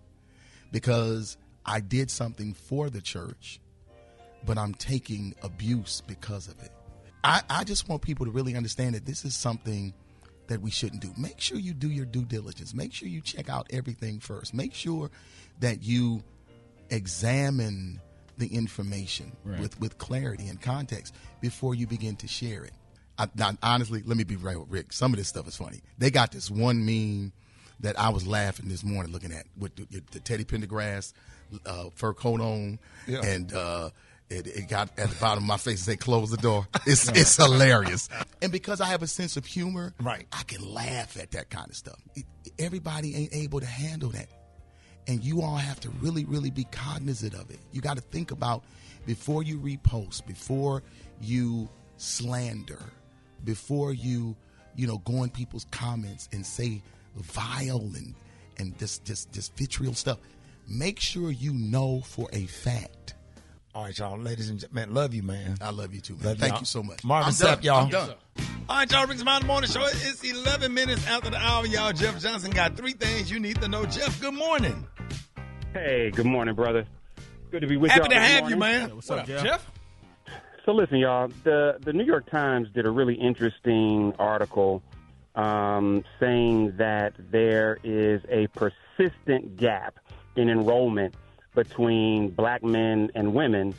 because I did something for the church, but I'm taking abuse because of it. I just want people to really understand that this is something that we shouldn't do. Make sure you do your due diligence. Make sure you check out everything first. Make sure that you examine the information with clarity and context before you begin to share it. Now, honestly, let me be right with Rick. Some of this stuff is funny. They got this one meme that I was laughing this morning looking at with the Teddy Pendergrass fur coat on, and it got at the bottom of my face and say, "Close the door." It's hilarious. And because I have a sense of humor, I can laugh at that kind of stuff. Everybody ain't able to handle that. And you all have to really, really be cognizant of it. You got to think about before you repost, before you slander, before you go in people's comments and say vile and just vitriol stuff. Make sure you know for a fact. All right, y'all, ladies and gentlemen, love you, man. I love you too, man. Thank you so much. Marvin, Sapp, y'all. I'm done. All right, y'all, Rickey Smiley Morning Show. It's 11 minutes after the hour, y'all. Jeff Johnson got 3 things you need to know. Jeff, good morning. Hey, good morning, brother. Good to be with Happy y'all. to have you, man. What's up, Jeff? So listen, y'all, the New York Times did a really interesting article saying that there is a persistent gap in enrollment between black men and women,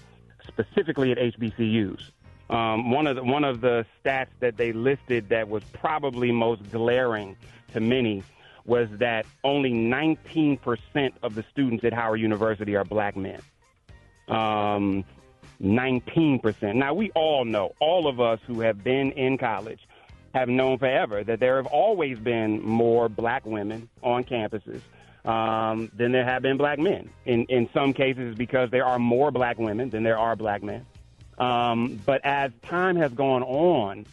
specifically at HBCUs. One of the stats that they listed that was probably most glaring to many was that only 19% of the students at Howard University are black men. 19%. Now, we all know, all of us who have been in college have known forever that there have always been more black women on campuses than there have been black men. In some cases, because there are more black women than there are black men. But as time has gone on,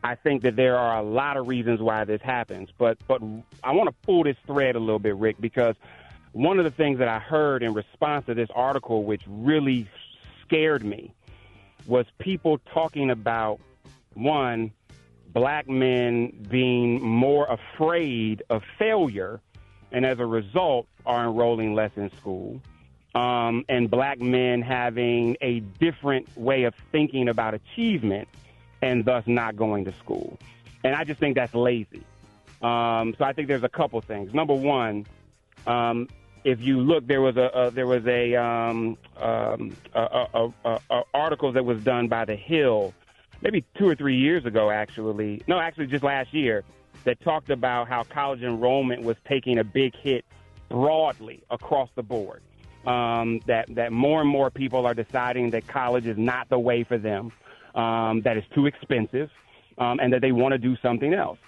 I think that there are a lot of reasons why this happens. But I want to pull this thread a little bit, Rick, because one of the things that I heard in response to this article, which really scared me, was people talking about, one, black men being more afraid of failure and as a result are enrolling less in school, and black men having a different way of thinking about achievement and thus not going to school. And I just think that's lazy. So I think there's a couple things. Number one, if you look, there was a article that was done by The Hill maybe 2 or 3 years ago, actually just last year, that talked about how college enrollment was taking a big hit broadly across the board. That more and more people are deciding that college is not the way for them, that it's too expensive, and that they want to do something else.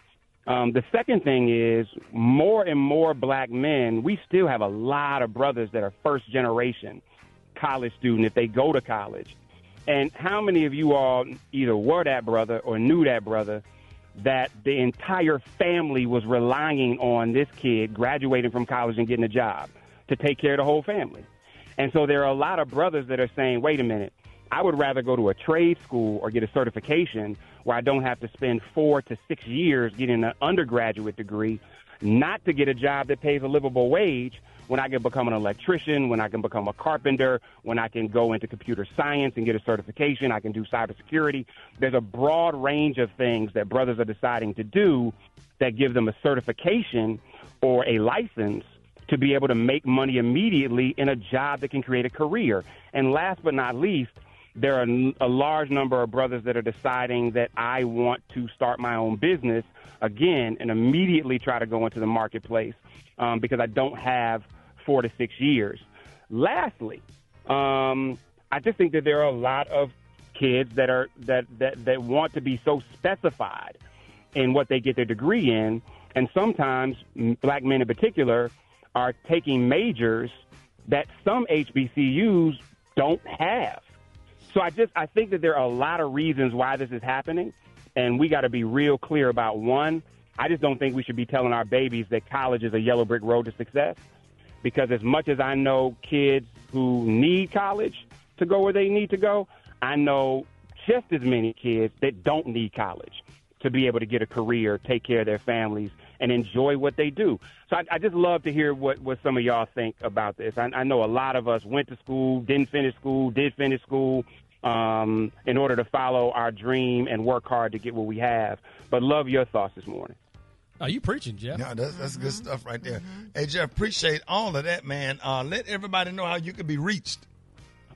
The second thing is more and more black men, we still have a lot of brothers that are first-generation college student if they go to college. And how many of you all either were that brother or knew that brother that the entire family was relying on this kid graduating from college and getting a job to take care of the whole family? And so there are a lot of brothers that are saying, wait a minute, I would rather go to a trade school or get a certification where I don't have to spend 4 to 6 years getting an undergraduate degree, not to get a job that pays a livable wage, when I can become an electrician, when I can become a carpenter, when I can go into computer science and get a certification, I can do cybersecurity. There's a broad range of things that brothers are deciding to do that give them a certification or a license to be able to make money immediately in a job that can create a career. And last but not least, there are a large number of brothers that are deciding that I want to start my own business again and immediately try to go into the marketplace because I don't have 4 to 6 years. Lastly, I just think that there are a lot of kids that want to be so specified in what they get their degree in, and sometimes black men in particular are taking majors that some HBCUs don't have. So I think that there are a lot of reasons why this is happening, and we got to be real clear about one. I just don't think we should be telling our babies that college is a yellow brick road to success, because as much as I know kids who need college to go where they need to go, I know just as many kids that don't need college to be able to get a career, take care of their families, and enjoy what they do. So I just love to hear what some of y'all think about this. I know a lot of us went to school, didn't finish school, did finish school in order to follow our dream and work hard to get what we have. But love your thoughts this morning. Oh, you preaching, Jeff. Yeah, that's good stuff right there. Hey, Jeff, appreciate all of that, man. Let everybody know how you can be reached.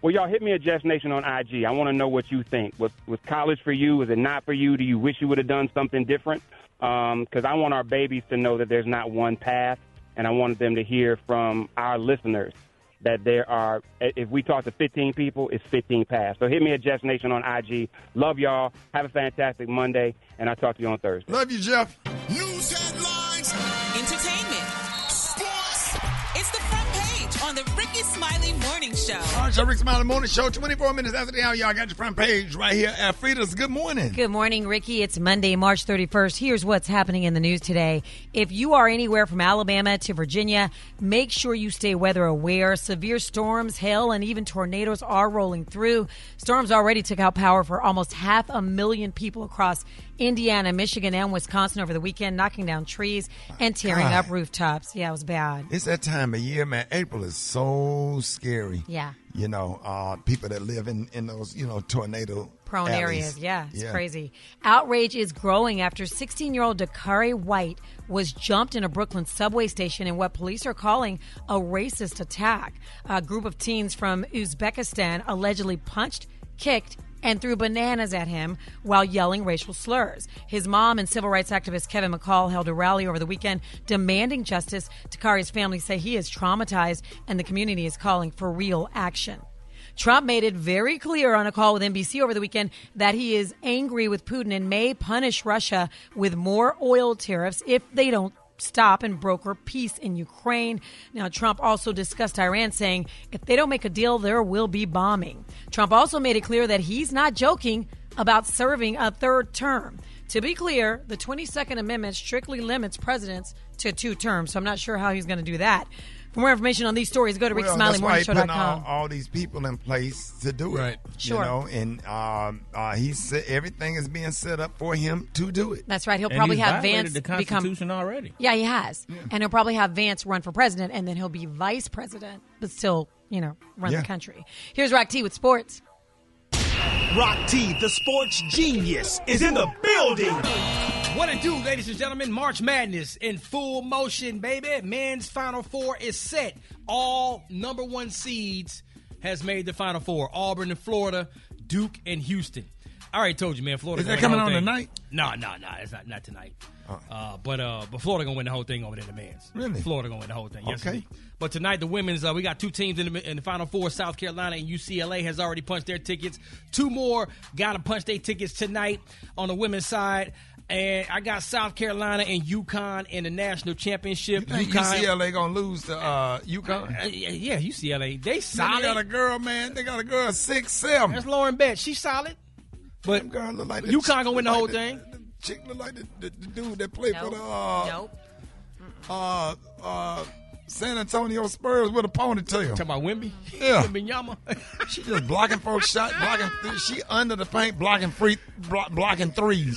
Well, y'all hit me at Jeff Nation on IG. I want to know what you think. Was college for you? Was it not for you? Do you wish you would have done something different? Because I want our babies to know that there's not one path, and I wanted them to hear from our listeners that there are, if we talk to 15 people, it's 15 paths. So hit me at Jeff Nation on IG. Love y'all. Have a fantastic Monday, and I'll talk to you on Thursday. Love you, Jeff. News headlines. Entertainment. Sports. It's the front page on the Rickey Smiley Morning Show. All right, so Rickey Smiley Morning Show, 24 minutes after the hour. Y'all got your front page right here. Frida's, good morning. Good morning, Ricky. It's Monday, March 31st. Here's what's happening in the news today. If you are anywhere from Alabama to Virginia, make sure you stay weather aware. Severe storms, hail, and even tornadoes are rolling through. Storms already took out power for almost 500,000 people across Indiana, Michigan, and Wisconsin over the weekend, knocking down trees and tearing up rooftops. Yeah, it was bad. It's that time of year, man. April is so scary. Yeah. You know, people that live in those, tornado prone alleys. areas. Yeah, it's crazy. Outrage is growing after 16-year-old Dakari White was jumped in a Brooklyn subway station in what police are calling a racist attack. A group of teens from Uzbekistan allegedly punched, kicked, and threw bananas at him while yelling racial slurs. His mom and civil rights activist Kevin McCall held a rally over the weekend demanding justice. Takari's family say he is traumatized and the community is calling for real action. Trump made it very clear on a call with NBC over the weekend that he is angry with Putin and may punish Russia with more oil tariffs if they don't stop and broker peace in Ukraine. Now, Trump also discussed Iran, saying if they don't make a deal, there will be bombing. Trump also made it clear that he's not joking about serving a third term. To be clear, the 22nd Amendment strictly limits presidents to 2 terms, so I'm not sure how he's going to do that. For more information on these stories, go to RickSmileyMorningShow.com. That's why all these people in place to do it. Right. Sure. And he said everything is being set up for him to do it. That's right. He'll probably have Vance the Constitution already. Yeah, he has. Yeah. And he'll probably have Vance run for president, and then he'll be vice president, but still, run the country. Here's Rock T with sports. Rock T, the sports genius, is in the building. What it do, ladies and gentlemen? March Madness in full motion, baby. Men's Final Four is set. All number 1 seeds has made the Final Four. Auburn and Florida, Duke and Houston. I already told you, man. Florida. Is that coming on tonight? No. It's not tonight. But Florida gonna win the whole thing over there in the men's. Really? Florida gonna win the whole thing. Yes, Okay. indeed. But tonight the women's, we got two teams in the Final Four. South Carolina and UCLA has already punched their tickets. Two more got to punch their tickets tonight on the women's side. And I got South Carolina and UConn in the national championship. You think UCLA gonna lose to UConn? Yeah, UCLA. They solid. They got a girl, man. They got a girl 6'7". That's Lauren Betts. She's solid. But girl look like UConn gonna win the whole thing. The chick look like the dude that played for the San Antonio Spurs with a ponytail. Talking about Wemby? Yeah. Wembenyama. She just blocking folks' shot, she under the paint, blocking threes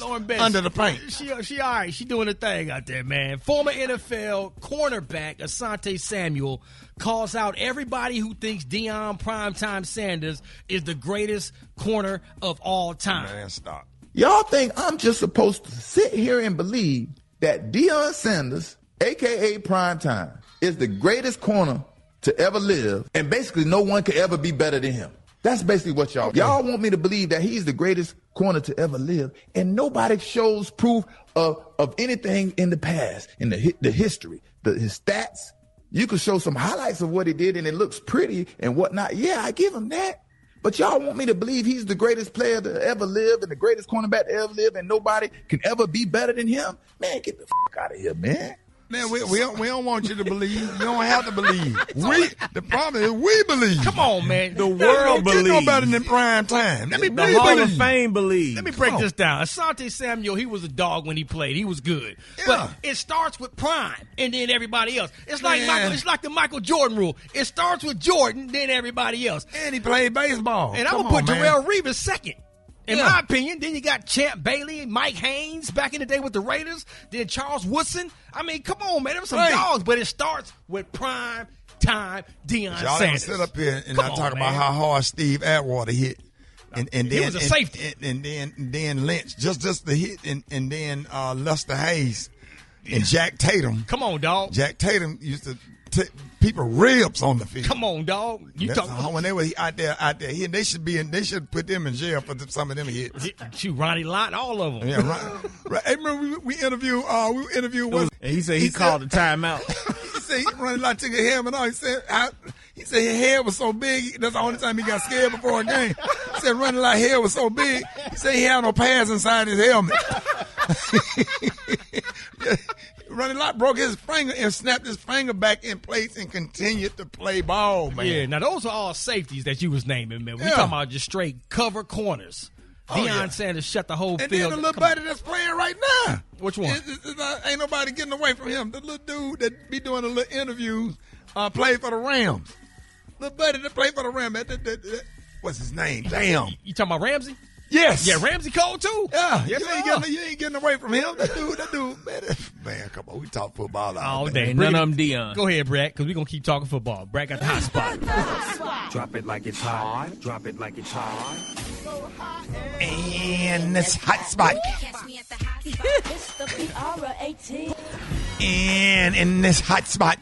Lauren Betts, under the paint. She all right. She doing her thing out there, man. Former NFL cornerback Asante Samuel calls out everybody who thinks Deion Primetime Sanders is the greatest corner of all time. Man, stop. Y'all think I'm just supposed to sit here and believe that Deion Sanders, a.k.a. Primetime, is the greatest corner to ever live, and basically no one could ever be better than him? That's basically what y'all want me to believe, that he's the greatest corner to ever live, and nobody shows proof of anything in the past, in the history, his stats. You could show some highlights of what he did, and it looks pretty and whatnot. Yeah, I give him that. But y'all want me to believe he's the greatest player to ever live and the greatest cornerback to ever live, and nobody can ever be better than him? Man, get the fuck out of here, man. Man, we don't want you to believe. You don't have to believe. The problem is we believe. Come on, man. The world believes. No better than prime time. The Hall of Fame believes. Let me break this down. Asante Samuel, he was a dog when he played. He was good. Yeah. But it starts with prime and then everybody else. It's like it's like the Michael Jordan rule. It starts with Jordan, then everybody else. And he played baseball. And I'm going to put Darrell Reeves second. In my opinion, then you got Champ Bailey, Mike Haynes back in the day with the Raiders, then Charles Woodson. I mean, come on, man. There were some dogs, but it starts with prime time Deion Y'all Sanders. Sit up here and not talk about how hard Steve Atwater hit. And then, he was a safety. And then Lynch, just the hit, and then Lester Hayes and Jack Tatum. Come on, dog. Jack Tatum used to take people ribs on the field. Come on, dog. When they were out there hitting, they should put them in jail for some of them hits. Shoot, Ronnie Lott, all of them. Yeah, right. Hey, remember we interviewed and he said he called the timeout. He said Ronnie Lott took a helmet off. He said his head was so big. That's the only time he got scared before a game. He said Ronnie Lott's head was so big. He said he had no pads inside his helmet. Ronnie Lott broke his finger and snapped his finger back in place and continued to play ball, man. Yeah, now those are all safeties that you was naming, man. We talking about just straight cover corners. Deion Sanders shut the whole and field. And then the little buddy that's playing right now. Which one? Ain't nobody getting away from him. The little dude that be doing the little interviews played for the Rams. Little buddy that played for the Rams. What's his name? Damn. You talking about Ramsey? Yes. Yeah, Ramsey Cole too. Yeah. You ain't getting away from him. That dude, man, come on. We talk football all day. None of them Deion. Go ahead, Brat, because we're going to keep talking football. Brat got the hot spot. Drop it like it's hot. Drop it like it's hot. And this hot spot. And in this hot spot.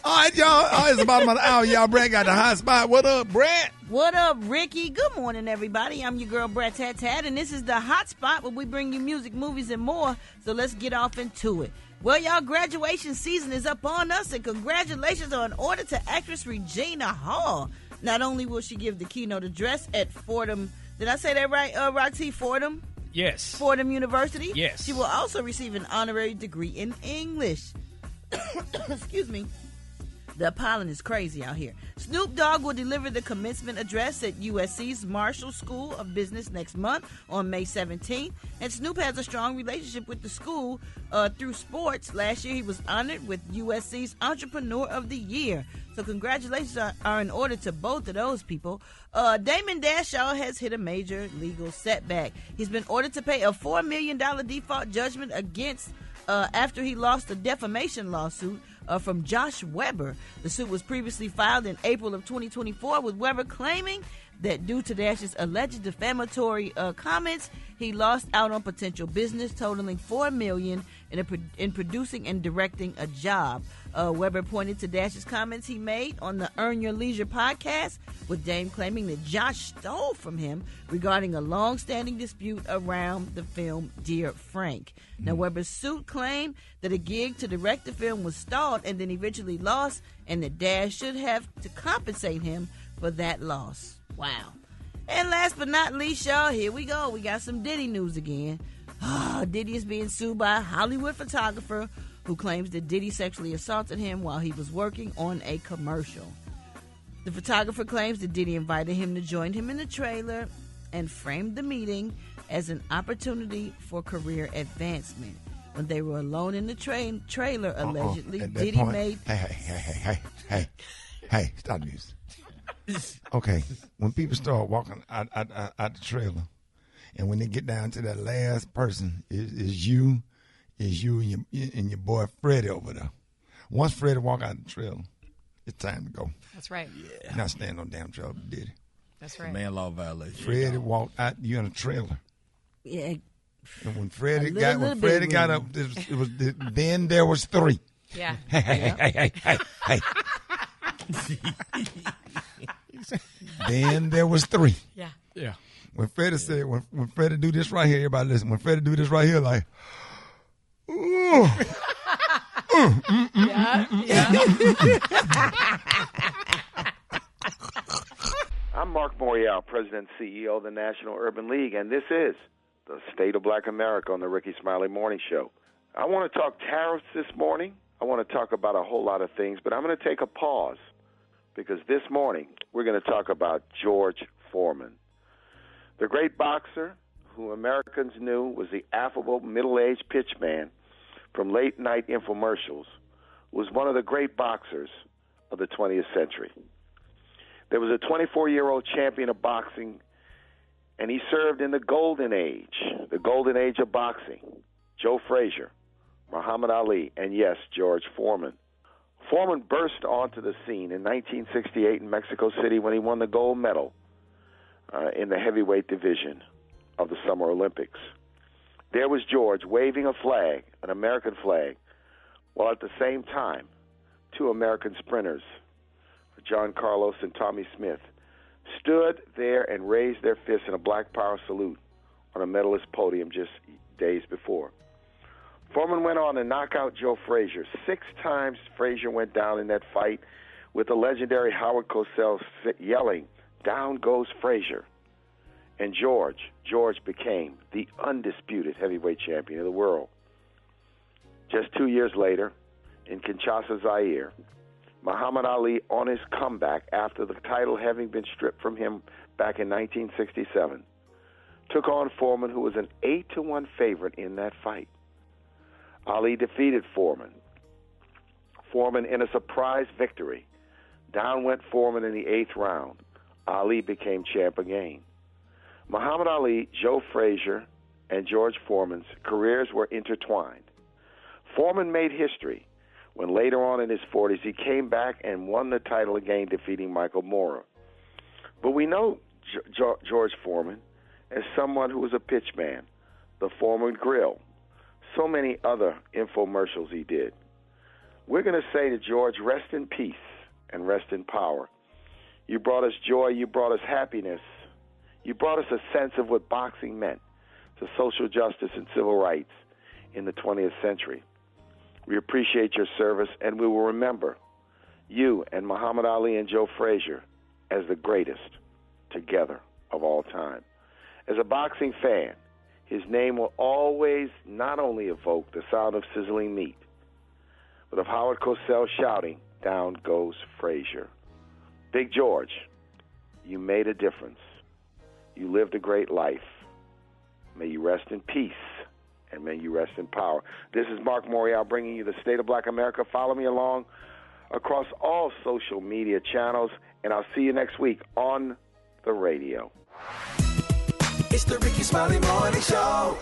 All right, y'all. It's the bottom of the hour. Y'all, Brat got the hot spot. What up, Brat? What up, Ricky? Good morning, everybody. I'm your girl, Brat Tat Tat, and this is the hot spot where we bring you music, movies, and more. So let's get off into it. Well, y'all, graduation season is up on us, and congratulations are in order to actress Regina Hall. Not only will she give the keynote address at Fordham, did I say that right, Roxy? Fordham? Yes. Fordham University? Yes. She will also receive an honorary degree in English. Excuse me. The pollen is crazy out here. Snoop Dogg will deliver the commencement address at USC's Marshall School of Business next month on May 17th. And Snoop has a strong relationship with the school through sports. Last year, he was honored with USC's Entrepreneur of the Year. So congratulations are in order to both of those people. Damon Dashaw has hit a major legal setback. He's been ordered to pay a $4 million default judgment against after he lost a defamation lawsuit from Josh Weber. The suit was previously filed in April of 2024 with Weber claiming that due to Dash's alleged defamatory comments, he lost out on potential business totaling $4 million in producing and directing a job. Weber pointed to Dash's comments he made on the Earn Your Leisure podcast, with Dame claiming that Josh stole from him regarding a long-standing dispute around the film Dear Frank. Now, Weber's suit claimed that a gig to direct the film was stalled and then eventually lost, and that Dash should have to compensate him for that loss. Wow. And last but not least, y'all, here we go. We got some Diddy news again. Diddy is being sued by a Hollywood photographer who claims that Diddy sexually assaulted him while he was working on a commercial. The photographer claims that Diddy invited him to join him in the trailer and framed the meeting as an opportunity for career advancement. When they were alone in the trailer, allegedly, Diddy made... Hey, stop this. Okay, when people start walking out the trailer, and when they get down to that last person, is you and your boy Freddie over there. Once Freddie walk out the trailer, it's time to go. That's right. Yeah. Not stand on damn trailer, Diddy. That's right. Man law violation. Freddie walked out, you in a trailer. Yeah. And when Freddie got up, it was then there was three. Yeah. Hey. Then there was three. Yeah. Yeah. When Freddie said, when Freddie do this right here, everybody listen. When Freddie do this right here, like, ooh. I'm Marc Morial, President and CEO of the National Urban League, and this is the State of Black America on the Rickey Smiley Morning Show. I want to talk tariffs this morning. I want to talk about a whole lot of things, but I'm going to take a pause because this morning we're going to talk about George Foreman, the great boxer who Americans knew was the affable middle-aged pitchman from late-night infomercials, was one of the great boxers of the 20th century. There was a 24-year-old champion of boxing, and he served in the golden age of boxing. Joe Frazier, Muhammad Ali, and yes, George Foreman. Foreman burst onto the scene in 1968 in Mexico City when he won the gold medal in the heavyweight division of the Summer Olympics. There was George waving a flag, an American flag, while at the same time, two American sprinters, John Carlos and Tommy Smith, stood there and raised their fists in a Black Power salute on a medalist podium just days before. Foreman went on to knock out Joe Frazier. 6 times Frazier went down in that fight, with the legendary Howard Cosell yelling, "Down goes Frazier." And George became the undisputed heavyweight champion of the world. Just 2 years later, in Kinshasa, Zaire, Muhammad Ali, on his comeback after the title having been stripped from him back in 1967, took on Foreman, who was an 8-1 favorite in that fight. Ali defeated Foreman in a surprise victory. Down went Foreman in the 8th round. Ali became champ again. Muhammad Ali, Joe Frazier, and George Foreman's careers were intertwined. Foreman made history when later on in his 40s he came back and won the title again, defeating Michael Moorer. But we know George Foreman as someone who was a pitchman, the Foreman Grill, so many other infomercials he did. We're going to say to George, rest in peace and rest in power. You brought us joy, you brought us happiness, you brought us a sense of what boxing meant to social justice and civil rights in the 20th century. We appreciate your service, and we will remember you and Muhammad Ali and Joe Frazier as the greatest together of all time. As a boxing fan, his name will always not only evoke the sound of sizzling meat, but of Howard Cosell shouting, "Down goes Frazier." Big George, you made a difference. You lived a great life. May you rest in peace, and may you rest in power. This is Marc Morial bringing you the State of Black America. Follow me along across all social media channels, and I'll see you next week on the radio. It's the Rickey Smiley Morning Show.